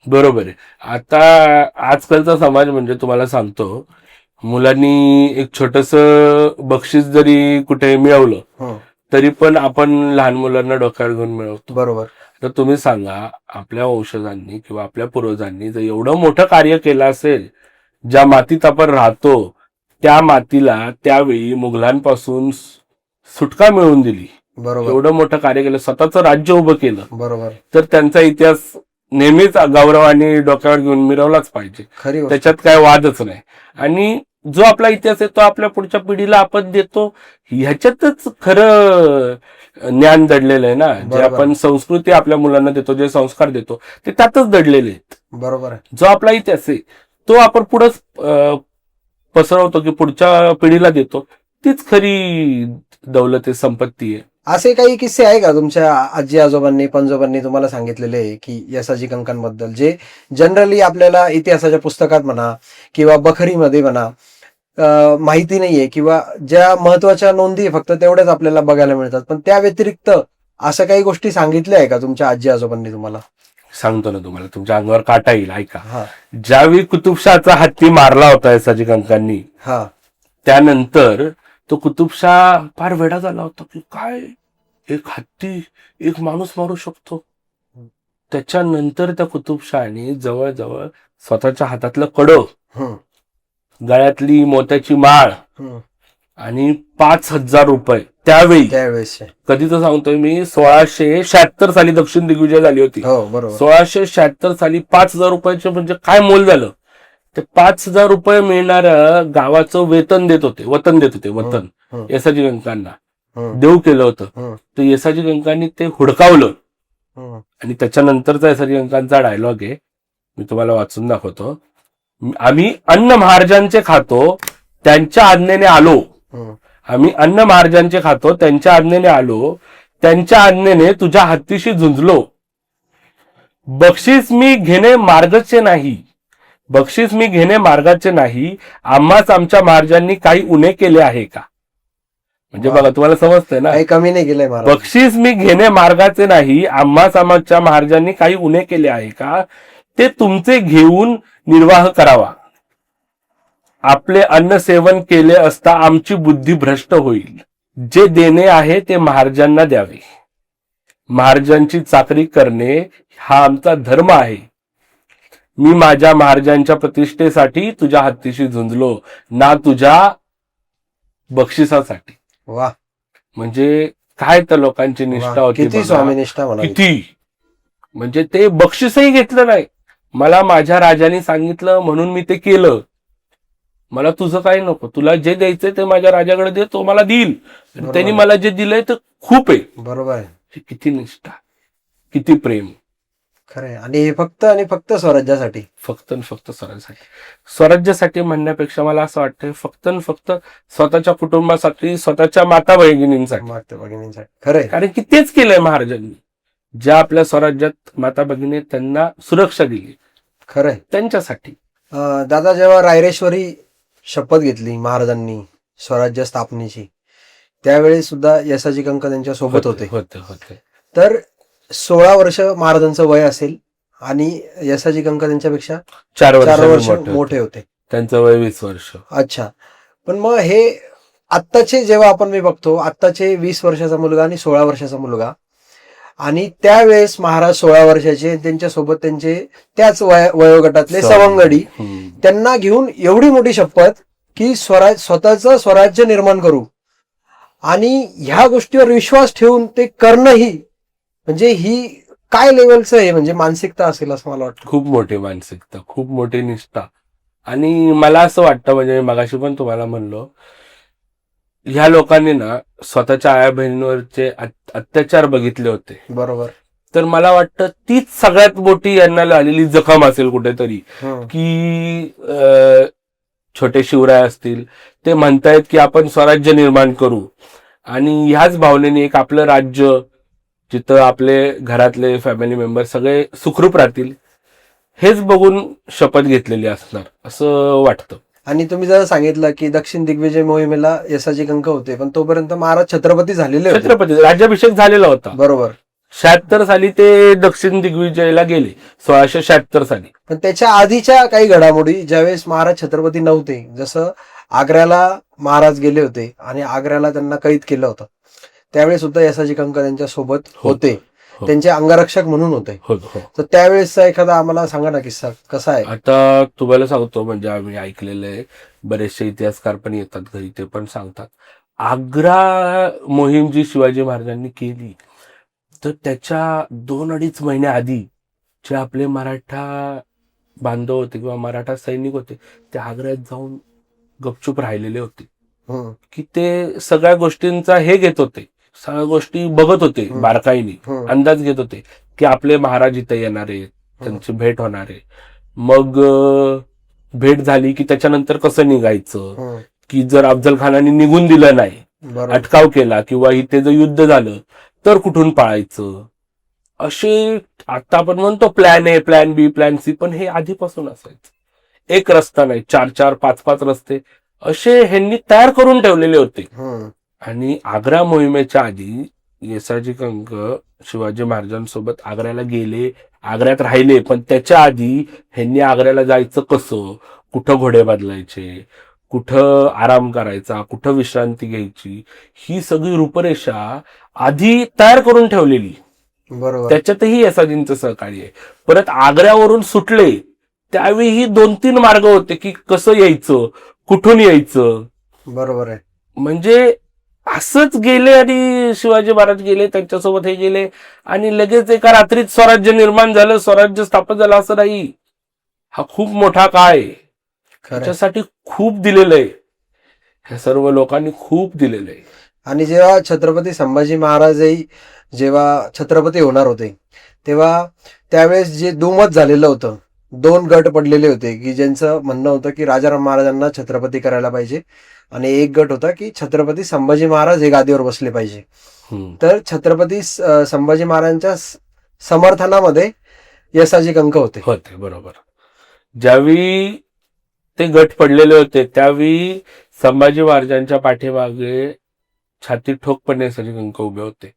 [SPEAKER 1] बरोबर आहे. आता आजकालचा समाज म्हणजे तुम्हाला सांगतो, मुलांनी एक छोटस बक्षीस जरी कुठे मिळवलं
[SPEAKER 2] हं.
[SPEAKER 1] तरी पण आपण लहान मुलांना डोक्यावर घेऊन मिळवतो.
[SPEAKER 2] बरोबर.
[SPEAKER 1] तर तुम्ही सांगा, आपल्या वंशजांनी किंवा आपल्या पूर्वजांनी जर एवढं मोठं कार्य केलं असेल, ज्या मातीत आपण राहतो त्या मातीला त्यावेळी मुघलांपासून सुटका मिळवून दिली,
[SPEAKER 2] बरोबर.
[SPEAKER 1] एवढं मोठं कार्य केलं, स्वतःचं राज्य उभं केलं,
[SPEAKER 2] बरोबर.
[SPEAKER 1] तर त्यांचा इतिहास नेहमीच गौरवाने डोक्यावर घेऊन मिरवलाच पाहिजे.
[SPEAKER 2] खरी गोष्ट.
[SPEAKER 1] त्याच्यात काय वादच नाही. आणि जो आपला इतिहास आहे तो आपल्या पुढच्या पिढीला आपण देतो, ह्याच्यातच खरं ज्ञान दडलेलं आहे ना. जे
[SPEAKER 2] बरोबर.
[SPEAKER 1] आपण संस्कृती आपल्या मुलांना देतो, जे संस्कार देतो ते त्यातच दडलेले आहेत.
[SPEAKER 2] बरोबर आहे.
[SPEAKER 1] जो आपला इतिहास आहे तो आपण पुढं पसरवतो की पुढच्या पिढीला देतो, तीच खरी दौलत आहे, संपत्ती आहे.
[SPEAKER 2] असे काही किस्से आहे का तुमच्या आजी आजोबांनी पंजोबांनी तुम्हाला सांगितलेले की यसाजी कंकांबद्दल, जे जनरली आपल्याला इतिहासाच्या पुस्तकात म्हणा किंवा बखरीमध्ये म्हणा माहिती नाहीये, किंवा ज्या महत्वाच्या नोंदी फक्त तेवढ्याच आपल्याला बघायला मिळतात, पण त्या व्यतिरिक्त असं काही गोष्टी सांगितल्या आहे का तुमच्या आजी आजोबांनी तुम्हाला?
[SPEAKER 1] सांगतो ना तुम्हाला, तुमच्या अंगावर काटा येईल, ऐका.
[SPEAKER 2] हा.
[SPEAKER 1] ज्यावेळी कुतुबशहाचा हत्ती मारला होता यसाजी कंकांनी,
[SPEAKER 2] हा.
[SPEAKER 1] त्यानंतर तो कुतुबशाह फार वेडा झाला होता की काय एक हत्ती एक माणूस मारू शकतो. त्याच्यानंतर त्या कुतुबशहाने जवळजवळ स्वतःच्या हातातलं कडं,
[SPEAKER 2] हं.
[SPEAKER 1] गळ्यातली मोत्याची माळ
[SPEAKER 2] हं.
[SPEAKER 1] आणि 5,000 रुपये त्यावेळी,
[SPEAKER 2] त्यावेळेस.
[SPEAKER 1] कधीच सांगतोय मी, 1676 साली दक्षिण दिग्विजय झाली होती.
[SPEAKER 2] हो बरोबर.
[SPEAKER 1] 1676 साली 5,000 रुपयाचे म्हणजे काय मोल झालं. ते 5,000 रुपये मिळणारं गावाचं वतन देत होते वतन येसाजी कंकांना देऊ केलं होतं. तर येसाजी कंकांनी ते हुडकावलं आणि त्याच्यानंतरचा येसाजी कंकांचा डायलॉग आहे, मी तुम्हाला वाचून दाखवतो. आम्ही अन्न महाराजांचे खातो त्यांच्या आज्ञेने आलो. आम्ही अन्न महाराजांचे खातो त्यांच्या आज्ञेने आलो. त्यांच्या आज्ञेने तुझ्या हत्तीशी झुंजलो. बक्षीस मी घेणे मार्गाचे नाही. बक्षीस मी घेणे मार्गाचे नाही. आम्हाच आमच्या महाराजांनी काही उणे केले आहे का? म्हणजे बघा, तुम्हाला समजतंय ना,
[SPEAKER 2] काही कमी नाही केलंय महाराज.
[SPEAKER 1] बक्षीस मी घेणे मार्गाचे नाही. आम्हाच आमच्या महाराजांनी काही उणे केले आहे का? ते तुमचे घेऊन निर्वाह करावा. आपले अन्न सेवन केले असता आमची बुद्धी भ्रष्ट होईल. जे देणे आहे ते महाराजांना द्यावे. महाराजांची चाकरी करणे हा आमचा धर्म आहे. मी माझ्या महाराजांच्या प्रतिष्ठेसाठी तुझ्या हत्तीशी झुंजलो, ना तुझ्या बक्षिसासाठी.
[SPEAKER 2] वा,
[SPEAKER 1] म्हणजे काय तर लोकांची निष्ठा होती,
[SPEAKER 2] किती स्वामीनिष्ठा म्हणा.
[SPEAKER 1] किती. म्हणजे ते बक्षीसही घेतलं नाही. मला माझ्या राजाने सांगितलं म्हणून मी ते केलं. मला तुझं काही नको. तुला जे द्यायचंय ते माझ्या राजाकडे दे, तो मला देईल. त्यांनी मला जे दिलंय ते खूप आहे.
[SPEAKER 2] बरोबर आहे.
[SPEAKER 1] किती निष्ठा, किती प्रेम.
[SPEAKER 2] खरंय. आणि हे फक्त आणि फक्त स्वराज्यासाठी.
[SPEAKER 1] फक्त आणि फक्त स्वराज्यासाठी. स्वराज्यासाठी म्हणण्यापेक्षा मला असं वाटतंय फक्त आणि फक्त स्वतःच्या कुटुंबासाठी, स्वतःच्या माता भगिनींसाठी.
[SPEAKER 2] खरंय.
[SPEAKER 1] कारण की तेच केलंय महाराजांनी. ज्या आपल्या स्वराज्यात माता भगिनी त्यांना सुरक्षा दिली,
[SPEAKER 2] खरंय,
[SPEAKER 1] त्यांच्यासाठी.
[SPEAKER 2] दादा, जेव्हा रायरेश्वरी शपथ घेतली महाराजांनी स्वराज्य स्थापनेची, त्यावेळी सुद्धा येसाजी कंक त्यांच्या सोबत होते. तर 16 वर्ष महाराजांचं वय असेल आणि येसाजी कंक त्यांच्यापेक्षा
[SPEAKER 1] 4
[SPEAKER 2] वर्ष मोठे होते.
[SPEAKER 1] त्यांचं वय 20 वर्ष.
[SPEAKER 2] अच्छा. पण मग हे आत्ताचे जेव्हा मी बघतो, आत्ताचे 20 वर्षाचा मुलगा आणि 16 वर्षाचा मुलगा, आणि त्यावेळेस महाराज 16 वर्षाचे, त्यांच्यासोबत त्यांचे त्याच वयोगटातले सवंगडी, त्यांना घेऊन एवढी मोठी शपथ की स्वतःचं स्वराज्य निर्माण करू, आणि ह्या गोष्टीवर विश्वास ठेवून ते करणंही, म्हणजे ही काय लेवलचं आहे, म्हणजे मानसिकता असेल असं मला वाटतं.
[SPEAKER 1] खूप मोठी मानसिकता, खूप मोठी निष्ठा. आणि मला असं वाटतं, म्हणजे मगाशी पण तुम्हाला म्हणलो, ह्या लोकांनी ना स्वतःच्या आया बहिणीवरचे अत्याचार बघितले होते.
[SPEAKER 2] बरोबर.
[SPEAKER 1] तर मला वाटतं तीच सगळ्यात मोठी यांना आलेली जखम असेल कुठेतरी, की छोटे शिवराय असतील, ते म्हणतायत की आपण स्वराज्य निर्माण करू, आणि ह्याच भावनेने एक आपलं राज्य, जिथं आपले घरातले फॅमिली मेंबर सगळे सुखरूप राहतील, हेच बघून शपथ घेतलेली असणार असं वाटतं.
[SPEAKER 2] आणि तुम्ही जर सांगितलं की दक्षिण दिग्विजय मोहिमेला येसाजी कंक होते, पण तोपर्यंत महाराज छत्रपती झालेले होते.
[SPEAKER 1] छत्रपती, राज्याभिषेक झालेला होता.
[SPEAKER 2] बरोबर.
[SPEAKER 1] 76 साली ते दक्षिण दिग्विजयला गेले, 1676 साली.
[SPEAKER 2] पण त्याच्या आधीच्या काही घडामोडी, ज्यावेळेस महाराज छत्रपती नव्हते, जसं आग्र्याला महाराज गेले होते आणि आग्र्याला त्यांना कैद केलं होतं, त्यावेळेस सुद्धा येसाजी कंक त्यांच्या सोबत होते. त्यांचे अंगरक्षक म्हणून होते. तर त्यावेळेसचा एखादा आम्हाला सांगा ना किस्सा, कसा आहे?
[SPEAKER 1] आता तुम्हाला सांगतो, म्हणजे आम्ही ऐकलेलं आहे, बरेचसे इतिहासकार पण येतात घरी, ते पण सांगतात. आग्रा मोहीम जी शिवाजी महाराजांनी केली, तर त्याच्या 2-2.5 महिन्याआधी जे आपले मराठा बांधव होते किंवा मराठा सैनिक होते, ते आग्र्यात जाऊन गपचूप राहिलेले होते, की ते सगळ्या गोष्टींचा हे घेत होते, सगळ्या गोष्टी बघत होते बारकाईने, अंदाज घेत होते की आपले महाराज इथे येणार आहेत, त्यांची भेट होणार आहे. मग भेट झाली की त्याच्यानंतर कसं निघायचं, की जर अफजल खानाने निघून दिलं नाही, अटकाव केला, किंवा इथे जर युद्ध झालं तर कुठून पाळायचं, असे आता आपण म्हणतो plan A, plan B, plan C, पण हे आधीपासून असायचं. एक रस्ता नाही, 4-4, 5-5 रस्ते असे ह्यांनी तयार करून ठेवलेले होते. आणि आग्रा मोहिमेच्या आधी येसाजी कंक शिवाजी महाराजांसोबत आग्र्याला गेले, आग्र्यात राहिले, पण त्याच्या आधी ह्यांनी आग्र्याला जायचं कसं, कुठं घोडे बदलायचे, कुठं आराम करायचा, कुठं विश्रांती घ्यायची, ही सगळी रूपरेषा आधी तयार करून ठेवलेली.
[SPEAKER 2] बरोबर.
[SPEAKER 1] त्याच्यातही येसाजींचं सहकार्य आहे. परत आग्र्यावरून सुटले त्यावेळी 2-3 मार्ग होते की कसं यायचं, कुठून यायचं.
[SPEAKER 2] बरोबर आहे.
[SPEAKER 1] म्हणजे असंच गेले आणि शिवाजी महाराज गेले, त्यांच्यासोबत हे गेले, आणि लगेच एका रात्रीत स्वराज्य निर्माण झालं, स्वराज्य स्थापन झालं, असं नाही. हा खूप मोठा काळ आहे.
[SPEAKER 2] खरं.
[SPEAKER 1] त्याच्यासाठी खूप दिलेलं आहे. ह्या सर्व लोकांनी खूप दिलेलं आहे.
[SPEAKER 2] आणि जेव्हा छत्रपती संभाजी महाराजही जेव्हा छत्रपती होणार होते तेव्हा त्यावेळेस जे दुमत झालेलं होतं, 2 गट पडलेले होते की ज्यांचं म्हणणं होतं की राजाराम महाराजांना छत्रपती करायला पाहिजे आणि एक गट होता की छत्रपती संभाजी महाराज हे गादीवर बसले पाहिजे. तर छत्रपती संभाजी महाराजांच्या समर्थनामध्ये यसाजी कंक होते.
[SPEAKER 1] बरोबर. ज्यावेळी ते गट पडलेले होते त्यावेळी संभाजी महाराजांच्या पाठीमागे छाती ठोकपणे यसाजी कंक उभे होते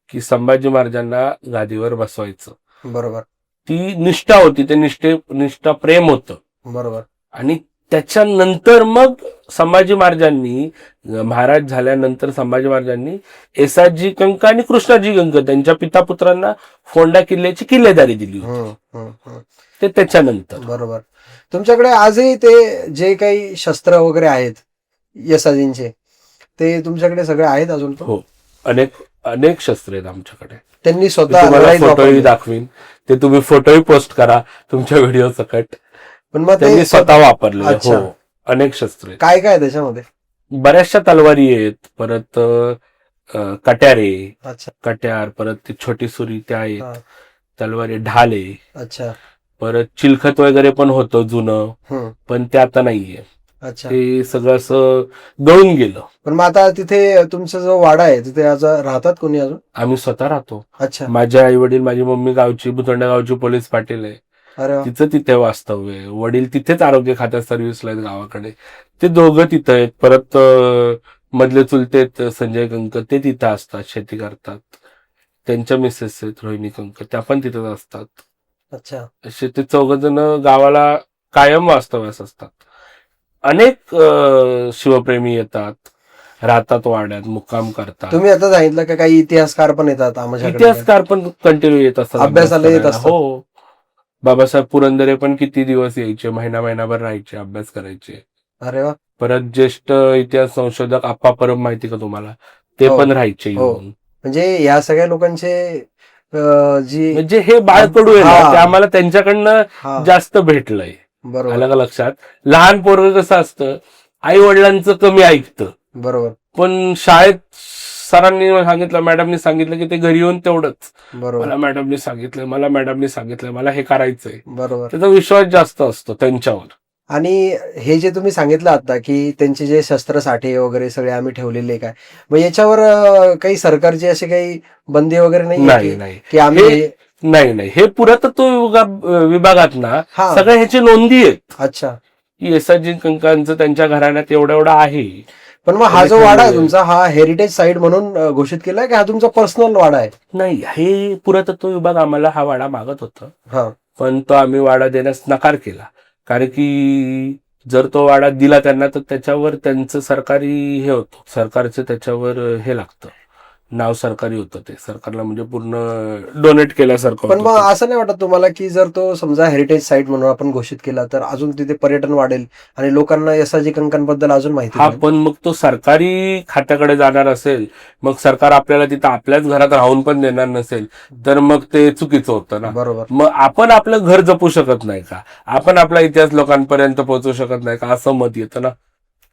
[SPEAKER 1] की संभाजी महाराजांना गादीवर बसवायचं.
[SPEAKER 2] बरोबर.
[SPEAKER 1] ती निष्ठा होती, ते निष्ठा प्रेम होतं.
[SPEAKER 2] बरोबर.
[SPEAKER 1] आणि त्याच्यानंतर मग संभाजी महाराजांनी महाराज झाल्यानंतर संभाजी महाराजांनी येसाजी कंक आणि कृष्णाजी कंक त्यांच्या पिता पुत्रांना फोंडा किल्ल्याची किल्लेदारी दिली होती. ते त्याच्यानंतर.
[SPEAKER 2] बरोबर. तुमच्याकडे आजही ते जे काही शस्त्र वगैरे आहेत यसाजींचे ते तुमच्याकडे सगळे आहेत अजून पण?
[SPEAKER 1] हो, अनेक शस्त्र आहेत आमच्याकडे.
[SPEAKER 2] त्यांनी
[SPEAKER 1] मी
[SPEAKER 2] स्वतः
[SPEAKER 1] तुम्हाला
[SPEAKER 2] लढाईत
[SPEAKER 1] फोटोही
[SPEAKER 2] वापरले.
[SPEAKER 1] दाखवीन, ते तुम्ही फोटोही पोस्ट करा तुमच्या व्हिडिओ सकट.
[SPEAKER 2] पण मग
[SPEAKER 1] त्यांनी
[SPEAKER 2] ते
[SPEAKER 1] स्वतः वापरले.
[SPEAKER 2] अच्छा.
[SPEAKER 1] हो, अनेक शस्त्र आहेत.
[SPEAKER 2] काय काय त्याच्यामध्ये?
[SPEAKER 1] बऱ्याचशा तलवारी आहेत, परत कट्यारे,
[SPEAKER 2] अच्छा.
[SPEAKER 1] कट्यार, परत ती छोटी सुरी त्या आहेत,
[SPEAKER 2] हा.
[SPEAKER 1] तलवारी, ढाले,
[SPEAKER 2] अच्छा.
[SPEAKER 1] परत चिलखत वगैरे पण होतं जुनं,
[SPEAKER 2] हम्म.
[SPEAKER 1] पण ते आता नाहीये.
[SPEAKER 2] अच्छा.
[SPEAKER 1] ते सगळं असं गळून गेलं.
[SPEAKER 2] पण मग आता तिथे तुमचा जो वाडा आहे तिथे आज राहतात कोणी अजून?
[SPEAKER 1] आम्ही स्वतः राहतो.
[SPEAKER 2] अच्छा.
[SPEAKER 1] माझे आई वडील, माझी मम्मी गावची भुतंडा गावची पोलीस पाटील आहे.
[SPEAKER 2] अरे वा.
[SPEAKER 1] तिचं तिथे वास्तव्य आहे. वडील तिथेच आरोग्य खात्यात सर्व्हिसला आहेत गावाकडे. ते दोघं तिथं आहेत. परत मधले चुलते आहेत संजय कंक, ते तिथं असतात, शेती करतात. त्यांच्या मिसेस आहेत रोहिणी कंक, त्या पण तिथंच असतात.
[SPEAKER 2] अच्छा.
[SPEAKER 1] असे ते 4 जण गावाला कायम वास्तव्यास असतात. अनेक शिवप्रेमी येतात, राहतात वाड्यात, मुक्काम करतात.
[SPEAKER 2] तुम्ही आता सांगितलं का काही इतिहासकार पण येतात आमच्याकडे?
[SPEAKER 1] इतिहासकार पण कंटिन्यू येत असतात,
[SPEAKER 2] अभ्यासाला येत
[SPEAKER 1] करायला.
[SPEAKER 2] असतात.
[SPEAKER 1] हो, बाबासाहेब पुरंदरे पण किती दिवस यायचे, महिनाभर राहायचे, अभ्यास करायचे.
[SPEAKER 2] अरे वा.
[SPEAKER 1] परत ज्येष्ठ इतिहास संशोधक आप्पा परब, माहिती का तुम्हाला, ते
[SPEAKER 2] हो.
[SPEAKER 1] पण राहायचे
[SPEAKER 2] हो.
[SPEAKER 1] येऊन.
[SPEAKER 2] म्हणजे या सगळ्या लोकांचे जी
[SPEAKER 1] म्हणजे हे बाळकडू आहे ना,
[SPEAKER 2] हा.
[SPEAKER 1] ते आम्हाला त्यांच्याकडनं
[SPEAKER 2] हा.
[SPEAKER 1] जास्त भेटलंय.
[SPEAKER 2] बरोबर.
[SPEAKER 1] आलं का लक्षात? लहान पोरग कसं असतं, आई वडिलांचं कमी ऐकतं,
[SPEAKER 2] बरोबर.
[SPEAKER 1] पण शाळेत सरांनी सांगितलं, मॅडमनी सांगितलं की ते घरी येऊन तेवढंच,
[SPEAKER 2] बरोबर.
[SPEAKER 1] मला मॅडमनी सांगितलंय, मला हे करायचंय.
[SPEAKER 2] बरोबर.
[SPEAKER 1] त्याचा विश्वास जास्त असतो त्यांच्यावर.
[SPEAKER 2] आणि हे जे तुम्ही सांगितलं आता की त्यांचे जे शस्त्रसाठे वगैरे सगळे आम्ही ठेवलेले काय, मग याच्यावर काही सरकारची असे काही बंदी वगैरे नाही
[SPEAKER 1] नाही.
[SPEAKER 2] की आम्ही
[SPEAKER 1] नाही, हे पुरातत्व विभागात ना
[SPEAKER 2] हा.
[SPEAKER 1] सगळ्या ह्याची नोंदी आहेत
[SPEAKER 2] अच्छा.
[SPEAKER 1] की येसाजी कंकांचं त्यांच्या घराण्यात एवढा आहे.
[SPEAKER 2] पण मग हा जो वाडा आहे तुमचा, हा हेरिटेज साईट म्हणून घोषित केलाय की हा तुमचा पर्सनल वाडा आहे?
[SPEAKER 1] नाही, हे पुरातत्व विभाग आम्हाला हा वाडा मागत होता,
[SPEAKER 2] हा.
[SPEAKER 1] पण तो आम्ही वाडा देण्यास नकार केला. कारण की जर तो वाडा दिला त्यांना तर त्याच्यावर त्यांचं सरकारी हे होतं, सरकारचं त्याच्यावर हे लागतं, नाव सरकारी होतं, ते सरकारला म्हणजे पूर्ण डोनेट केल्यासारखं
[SPEAKER 2] पण मग
[SPEAKER 1] होतं.
[SPEAKER 2] असं नाही वाटत तुम्हाला की जर तो समजा हेरिटेज साईट म्हणून आपण घोषित केला तर अजून तिथे पर्यटन वाढेल आणि लोकांना यसाजी कंकांबद्दल अजून माहिती
[SPEAKER 1] हा,
[SPEAKER 2] मिळेल?
[SPEAKER 1] पण मग तो सरकारी खात्याकडे जाणार असेल, मग सरकार आपल्याला तिथं आपल्याच घरात राहून पण देणार नसेल, तर मग ते चुकीचं होतं ना.
[SPEAKER 2] बरोबर.
[SPEAKER 1] मग आपण आपलं घर जपू शकत नाही का? आपण आपला इतिहास लोकांपर्यंत पोहोचवू शकत नाही का? असं मत येतं ना.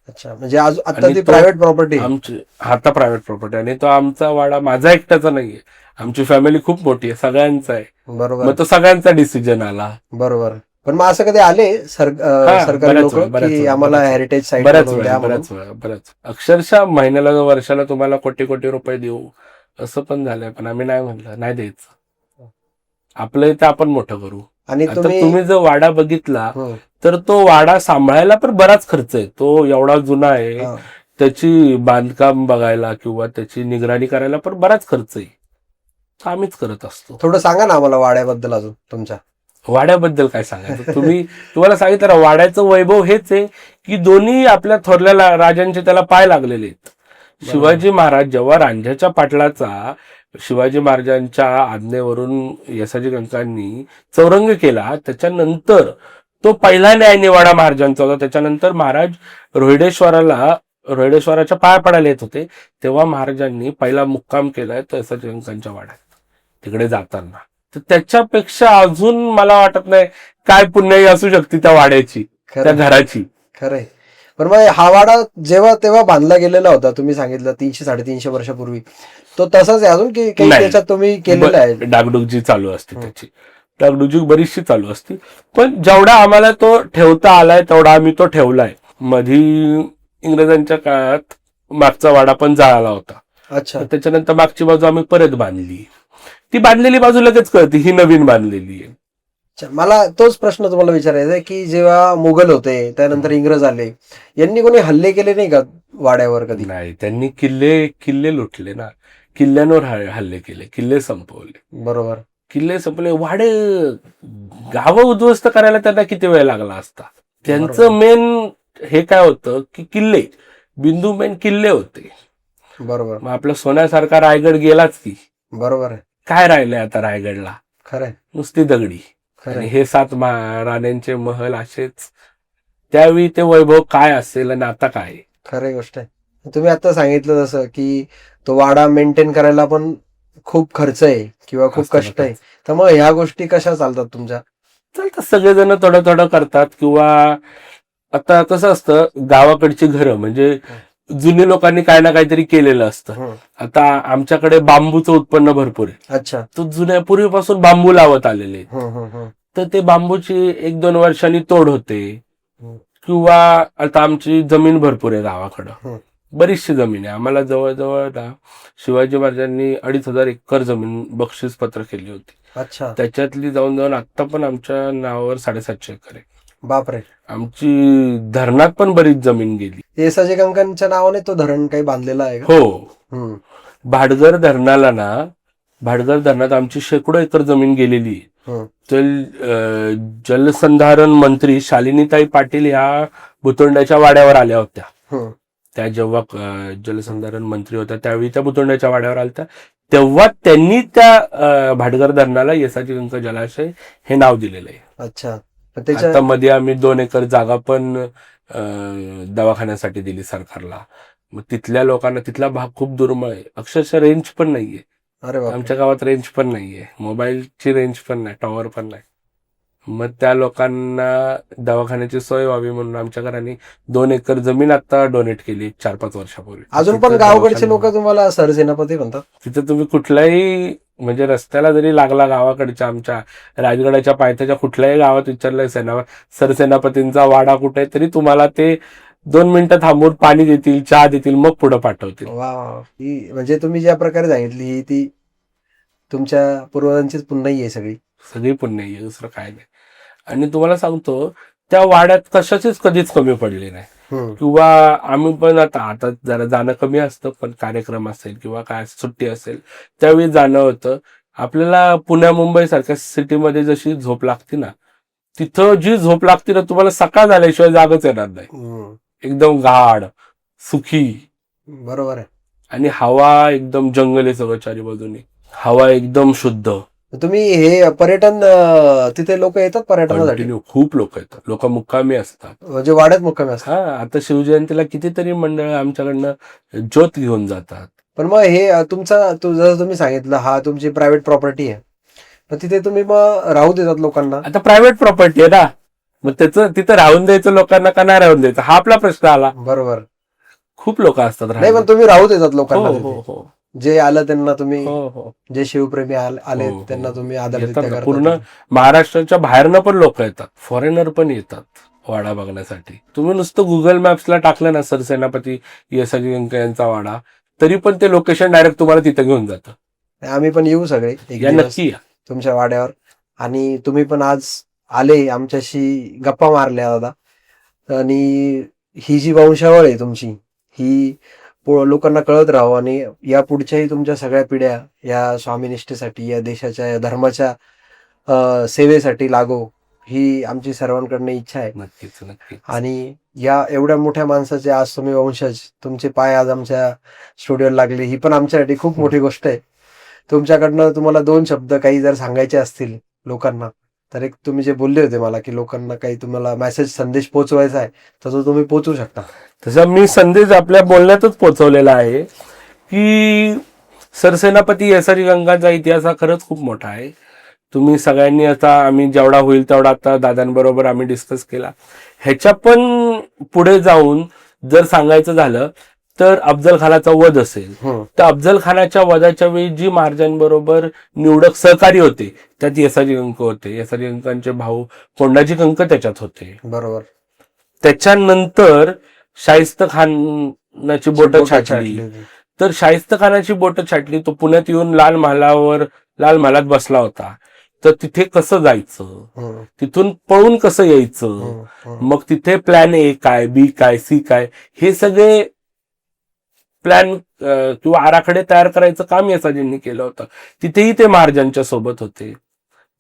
[SPEAKER 2] अच्छा. म्हणजे आता
[SPEAKER 1] आणि
[SPEAKER 2] ती
[SPEAKER 1] तो
[SPEAKER 2] प्रायव्हेट प्रॉपर्टी?
[SPEAKER 1] आमची आता प्रायव्हेट प्रॉपर्टी, आणि तो आमचा वाडा माझा एकट्याचा नाहीये, आमची फॅमिली खूप मोठी आहे, सगळ्यांचा आहे.
[SPEAKER 2] बरोबर.
[SPEAKER 1] मग तो सगळ्यांचा डिसिजन आला.
[SPEAKER 2] बरोबर. पण मग असं कधी आले सरकारी
[SPEAKER 1] बऱ्याच
[SPEAKER 2] लोक
[SPEAKER 1] वेळा,
[SPEAKER 2] की आम्हाला हेरिटेज साईट
[SPEAKER 1] बऱ्याच
[SPEAKER 2] म्हणून द्या म्हणून?
[SPEAKER 1] वेळा अक्षरशः महिन्याला वर्षाला तुम्हाला कोटी रुपये देऊ असं पण झालंय, पण आम्ही नाही म्हणलं, नाही द्यायचं, आपलं इथं आपण मोठं करू.
[SPEAKER 2] आणि
[SPEAKER 1] आता तुम्ही जर वाडा बघितला
[SPEAKER 2] हं.
[SPEAKER 1] तर तो वाडा सांभाळायला पण बराच खर्च आहे. तो एवढा जुना आहे,
[SPEAKER 2] हा.
[SPEAKER 1] त्याची बांधकाम बघायला किंवा त्याची निगराणी करायला पण बराच खर्च आहे. आम्हीच करत असतो.
[SPEAKER 2] थोडं सांगा ना आम्हाला वाड्याबद्दल अजून तुमच्या.
[SPEAKER 1] वाड्याबद्दल काय सांगायचं? तुम्हाला सांगितलं ना, वाड्याचं वैभव हेच आहे की दोन्ही आपल्या थोरल्या राजांचे त्याला पाय लागलेले आहेत. शिवाजी महाराज जेव्हा रांझ्याच्या पाटलाचा शिवाजी महाराजांच्या आज्ञेवरून येसाजी कंकांनी चौरंग केला, त्याच्यानंतर तो पहिला न्यायनिवाडा महाराजांचा होता. त्याच्यानंतर महाराज रोहिडेश्वराच्या पाया पडायला येत होते, तेव्हा महाराजांनी पहिला मुक्काम केलाय तो येसाजी कंकांच्या वाड्यात तिकडे जाताना. तर त्याच्यापेक्षा अजून मला वाटत नाही काय पुण्याई असू शकते त्या वाड्याची, त्या घराची.
[SPEAKER 2] खरंय. पण मग हा वाडा जेव्हा तेव्हा बांधला गेलेला होता, तुम्ही सांगितलं 300-350 वर्षापूर्वी, तो तसाच आहे अजून की काही
[SPEAKER 1] नाही.
[SPEAKER 2] त्याच्यात तुम्ही केलेलं आहे?
[SPEAKER 1] डागडुजी चालू असते त्याची, डागडुजी बरीचशी चालू असते. पण जेवढा आम्हाला तो ठेवता आलाय तेवढा आम्ही तो ठेवलाय. मधी इंग्रजांच्या काळात मागचा वाडा पण जाळाला होता.
[SPEAKER 2] अच्छा.
[SPEAKER 1] तर त्याच्यानंतर मागची बाजू आम्ही परत बांधली. ती बांधलेली बाजू लगेच कळते, ही नवीन बांधलेली आहे.
[SPEAKER 2] अच्छा, मला तोच प्रश्न तुम्हाला विचारायचा आहे की जेव्हा मुघल होते, त्यानंतर इंग्रज आले, यांनी कोणी हल्ले केले नाही का वाड्यावर कधी?
[SPEAKER 1] नाही, त्यांनी किल्ले लुटले ना, किल्ल्यांवर हल्ले केले, किल्ले संपवले.
[SPEAKER 2] बरोबर.
[SPEAKER 1] किल्ले संपले, वाडे गावं उद्ध्वस्त करायला त्यांना किती वेळ लागला असता. त्यांचं मेन हे काय होतं की किल्ले, बिंदू मेन किल्ले होते.
[SPEAKER 2] बरोबर.
[SPEAKER 1] मग आपला सोन्यासारखा रायगड गेलाच की,
[SPEAKER 2] बरोबर आहे.
[SPEAKER 1] काय राहिलंय आता रायगडला?
[SPEAKER 2] खरंय.
[SPEAKER 1] नुसती दगडी. आणि
[SPEAKER 2] खरंय.
[SPEAKER 1] हे 7 राण्यांचे महल असेच. त्यावेळी ते वैभव काय असेल आणि आता काय?
[SPEAKER 2] खरी गोष्ट आहे. तुम्ही आता सांगितलं जसं की तो वाडा मेंटेन करायला पण खूप खर्च आहे किंवा खूप
[SPEAKER 1] असतं
[SPEAKER 2] कष्ट आहे, तर मग ह्या गोष्टी कशा चालतात तुमच्या?
[SPEAKER 1] चालतं, सगळेजण थोडं थोडं करतात. किंवा आता कसं असतं, गावाकडची घरं म्हणजे जुनी लोकांनी काय ना काहीतरी केलेलं असतं. आता आमच्याकडे बांबूचं उत्पन्न भरपूर आहे.
[SPEAKER 2] अच्छा.
[SPEAKER 1] तो जुन्या पूर्वीपासून बांबू लावत आलेले आहेत. तर ते बांबूची 1-2 वर्षांनी तोड होते. किंवा आता आमची जमीन भरपूर आहे गावाकडं, बरीचशी जमीन आहे आम्हाला. जवळजवळ शिवाजी महाराजांनी 2,500 एकर जमीन बक्षीस पत्र केली होती.
[SPEAKER 2] अच्छा.
[SPEAKER 1] त्याच्यातली जाऊन आता पण आमच्या नावावर 750 एकर आहे.
[SPEAKER 2] बापरे.
[SPEAKER 1] आमची धरणात पण बरीच जमीन गेली.
[SPEAKER 2] येसाजी कंकांच्या नावाने तो धरण काही बांधलेला आहे का?
[SPEAKER 1] हो. भाटघर धरणात आमची शेकडो एकर जमीन गेलेली आहे. जलसंधारण मंत्री शालिनीताई पाटील ह्या भुतोंड्याच्या वाड्यावर आल्या होत्या. त्या जेव्हा जलसंधारण मंत्री होत्या त्यावेळी त्या भुतोंड्याच्या वाड्यावर आल्या, तेव्हा त्यांनी त्या भाटघर धरणाला येसाजी कंक जलाशय हे नाव दिलेलं आहे.
[SPEAKER 2] अच्छा.
[SPEAKER 1] आता मध्ये आम्ही 2 एकर जागा पण दवाखान्यासाठी दिली सरकारला. मग तिथल्या लोकांना, तिथला भाग खूप दुर्मिळ आहे, अक्षरशः रेंज पण नाहीये.
[SPEAKER 2] अरे बापरे.
[SPEAKER 1] आमच्या गावात रेंज पण नाहीये, मोबाईलची रेंज पण नाही, टॉवर पण नाही. मग त्या लोकांना दवाखान्याची सोय व्हावी म्हणून आमच्या घराने 2 एकर जमीन आता डोनेट केली 4-5 वर्षापूर्वी.
[SPEAKER 2] अजून पण गावाकडचे लोक तुम्हाला सरसेनापती म्हणतात?
[SPEAKER 1] तिथं तुम्ही कुठल्याही म्हणजे रस्त्याला जरी लागला, गावाकडच्या आमच्या राजगडाच्या पायथ्याच्या कुठल्याही गावात विचारलं सरसेनापतींचा वाडा कुठे, तरी तुम्हाला ते 2 मिनिटं थांबून पाणी देतील, चहा देतील, मग पुढे पाठवतील.
[SPEAKER 2] वा. ही म्हणजे तुम्ही ज्या प्रकारे सांगितली ती तुमच्या पूर्वजांचीच पुण्याई आहे
[SPEAKER 1] सगळी पुण्य आहे, दुसरं काय नाही. आणि तुम्हाला सांगतो, त्या वाड्यात कशाचीच कधीच कमी पडली नाही. किंवा आम्ही पण आता जरा जाणं कमी असतं, पण कार्यक्रम असेल किंवा काय सुट्टी असेल त्यावेळी जाणं होतं. आपल्याला पुण्या मुंबई सारख्या सिटीमध्ये जशी झोप लागते ना, तिथं जी झोप लागते ना, तुम्हाला सकाळ झाल्याशिवाय जागच येणार नाही. एकदम गाढ, सुखी.
[SPEAKER 2] बरोबर आहे.
[SPEAKER 1] आणि हवा एकदम जंगल आहे सगळं चारी बाजूनी, हवा एकदम शुद्ध.
[SPEAKER 2] तुम्ही हे पर्यटन तिथे लोक येतात पर्यटनासाठी?
[SPEAKER 1] खूप लोक येतात, लोक मुक्कामी असतात,
[SPEAKER 2] म्हणजे वाड्यात मुक्कामी असतात.
[SPEAKER 1] आता शिवजयंतीला कितीतरी मंडळ आमच्याकडनं ज्योत घेऊन जातात.
[SPEAKER 2] पण मग हे जसं तुम्ही सांगितलं, हा तुमची प्रायव्हेट प्रॉपर्टी आहे, मग तिथे तुम्ही मग राहू देतात लोकांना?
[SPEAKER 1] आता प्रायव्हेट प्रॉपर्टी आहे ना, मग त्याचं तिथं राहून द्यायचं लोकांना का नाही राहून द्यायचं, हा आपला प्रश्न आला.
[SPEAKER 2] बरोबर.
[SPEAKER 1] खूप लोक असतात.
[SPEAKER 2] नाही, पण तुम्ही राहू देतात लोकांना?
[SPEAKER 1] हो.
[SPEAKER 2] जे आलं त्यांना तुम्ही,
[SPEAKER 1] हो.
[SPEAKER 2] जे शिवप्रेमी आले त्यांना तुम्ही आदरातिथ्य करता?
[SPEAKER 1] पूर्ण महाराष्ट्राच्या बाहेरनं पण लोक येतात, फॉरेनर पण येतात वाडा बघण्यासाठी. तुम्ही नुसतं गुगल मॅप्सला टाकलं ना सरसेनापती येसाजी कंक यांचा वाडा, तरी पण ते लोकेशन डायरेक्ट तुम्हाला तिथं घेऊन जातं.
[SPEAKER 2] आम्ही पण येऊ सगळे
[SPEAKER 1] नक्की या
[SPEAKER 2] तुमच्या वाड्यावर. आणि तुम्ही पण आज आले, आमच्याशी गप्पा मारल्या दादा. आणि ही जी वंशावळ आहे तुमची, ही लोकांना कळत राहावं आणि या पुढच्याही तुमच्या सगळ्या पिढ्या या स्वामीनिष्ठेसाठी, या देशाच्या, या धर्माच्या सेवेसाठी लागो, ही आमची सर्वांकडनं इच्छा आहे.
[SPEAKER 1] नक्कीच.
[SPEAKER 2] आणि या एवढ्या मोठ्या माणसाचे आज तुम्ही वंशज, तुमचे पाय आज आमच्या स्टुडिओला लागले, ही पण आमच्यासाठी खूप मोठी गोष्ट आहे. तुमच्याकडनं तुम्हाला 2 शब्द काही जर सांगायचे असतील लोकांना, तर एक तुम्ही जे बोलले होते मला की लोकांना काही तुम्हाला संदेश पोहोचवायचा आहे, तर तो तुम्ही पोहोचवू शकता.
[SPEAKER 1] तसा मी संदेश आपल्या बोलण्यातच पोहोचवलेला आहे की सरसेनापती येसाजी कंकांचा इतिहास हा खरंच खूप मोठा आहे. तुम्ही सगळ्यांनी आता आम्ही जेवढा होईल तेवढा आता दादांबरोबर आम्ही डिस्कस केला. ह्याच्या पण पुढे जाऊन जर सांगायचं झालं तर अफजल खानाचा वध असेल तर अफजल खानाच्या वधाच्या वेळी जी महाराजांबरोबर निवडक सहकारी होते त्यात येसाजी कंक होते. येसाजी कंकांचे भाऊ कोंडाजी कंक त्याच्यात होते.
[SPEAKER 2] बरोबर.
[SPEAKER 1] त्याच्यानंतर शाहिस्त खानाची बोटं छाटली. तर शाहिस्त खानाची बोटं छाटली. तो पुण्यात येऊन लाल महालात बसला होता. तर तिथे कसं जायचं, तिथून पळून कसं यायचं, मग तिथे प्लॅन ए काय, बी काय, सी काय, हे सगळे प्लॅन किंवा आराखडे तयार करायचं काम येसाजींनी केलं होतं. तिथेही ते महाराजांच्या सोबत होते.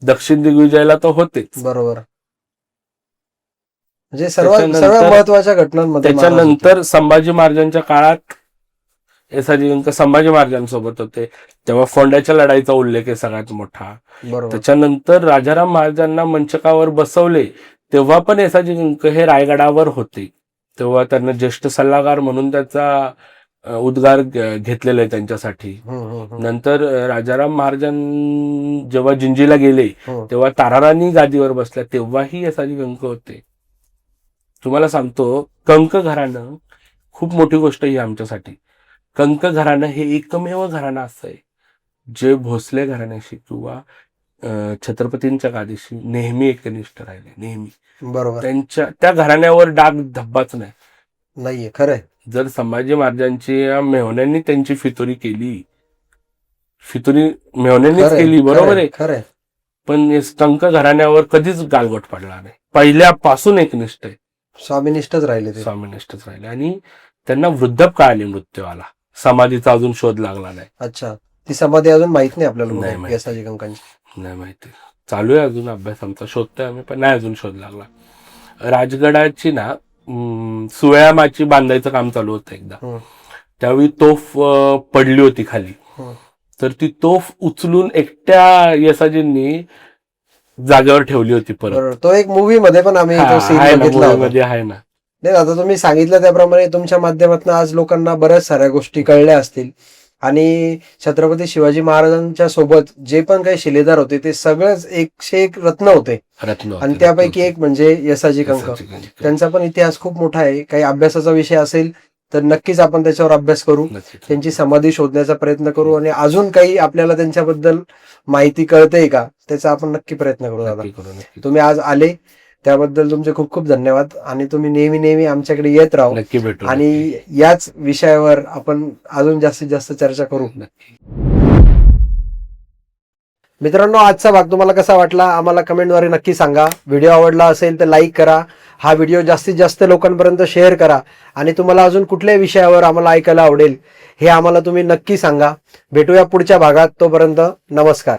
[SPEAKER 1] दक्षिण दिग्विजयाला तर होतेच.
[SPEAKER 2] बरोबर. म्हणजे सर्व महत्वाच्या घटनांमध्ये.
[SPEAKER 1] त्याच्यानंतर संभाजी महाराजांच्या काळात येसाजी कंक संभाजी महाराजांसोबत होते. तेव्हा फोंड्याच्या लढाईचा उल्लेख आहे सगळ्यात मोठा. त्याच्यानंतर राजाराम महाराजांना मंचकावर बसवले तेव्हा पण येसाजी कंक हे रायगडावर होते. तेव्हा त्यांना ज्येष्ठ सल्लागार म्हणून त्याचा उद्गार घेतलेला आहे त्यांच्यासाठी. नंतर राजाराम महाराजां जेव्हा जिंजीला गेले तेव्हा ताराराणी गादीवर बसल्या तेव्हाही येसाजी कंक होते. तुम्हाला सांगतो, कंक घराणं खूप मोठी गोष्ट ही आमच्यासाठी. कंक घराणं हे एकमेव घराणं असं आहे जे भोसले घराण्याशी किंवा छत्रपतींच्या गादीशी नेहमी एकनिष्ठ राहिले. नेहमी.
[SPEAKER 2] बरोबर.
[SPEAKER 1] त्या घराण्यावर डाग धब्बाच
[SPEAKER 2] नाहीये. खरंय.
[SPEAKER 1] जर संभाजी महाराजांची मेव्हण्यांनी त्यांची फितुरी केली, फितुरी मेव्हण्यांनीच केली, बरोबर आहे.
[SPEAKER 2] खरंय.
[SPEAKER 1] पण कंक घराण्यावर कधीच गालबोट पडला नाही. पहिल्यापासून एकनिष्ठ आहे.
[SPEAKER 2] स्वामीनिष्ठच राहिले ते.
[SPEAKER 1] स्वामीनिष्ठच राहिले. आणि त्यांना वृद्धपकाळ आली, मृत्यू आला. समाधीचा अजून शोध लागला नाही.
[SPEAKER 2] अच्छा. ती समाधी अजून माहित नाही आपल्याला.
[SPEAKER 1] नाही
[SPEAKER 2] येसाजी कंकांची
[SPEAKER 1] नाही माहिती. चालू आहे अजून अभ्यास आमचा, शोधतोय आम्ही, पण नाही अजून शोध लागला. राजगडाची ना सुयामाची बांधायचं काम चालू होतं एकदा. त्यावेळी तोफ पडली होती खाली. तर ती तोफ उचलून एकट्या येसाजींनी जागेवर ठेवली होती परत.
[SPEAKER 2] तो एक मूवी मध्ये पण आम्ही
[SPEAKER 1] आहे ना.
[SPEAKER 2] नाही, आता तुम्ही सांगितलं त्याप्रमाणे तुमच्या माध्यमातून आज लोकांना बऱ्याच साऱ्या गोष्टी कळल्या असतील. आणि छत्रपती शिवाजी महाराजांच्या सोबत जे पण काही शिलेदार होते ते सगळेच 101 रत्न होते. आणि त्यापैकी एक म्हणजे येसाजी कंक. त्यांचा पण इतिहास खूप मोठा आहे. काही अभ्यासाचा विषय असेल तर नक्कीच आपण त्याच्यावर अभ्यास करू. त्यांची समाधी शोधण्याचा प्रयत्न करू. आणि अजून काही आपल्याला त्यांच्याबद्दल माहिती कळते का त्याचा आपण नक्की प्रयत्न करू. दादा, तुम्ही आज आले त्याबद्दल तुमचे खूप खूप धन्यवाद. आणि तुम्ही नेहमी आमच्याकडे येत राहू.
[SPEAKER 1] नक्की भेटू.
[SPEAKER 2] आणि याच विषयावर आपण अजून जास्तीत जास्त चर्चा करू. मित्रांनो, आजचा भाग तुम्हाला कसा वाटला आम्हाला कमेंटद्वारे नक्की सांगा. व्हिडिओ आवडला असेल तर लाईक करा. हा व्हिडिओ जास्तीत जास्त लोकांपर्यंत शेअर करा. आणि तुम्हाला अजून कुठल्याही विषयावर आम्हाला ऐकायला आवडेल हे आम्हाला तुम्ही नक्की सांगा. भेटूया पुढच्या भागात. तोपर्यंत नमस्कार.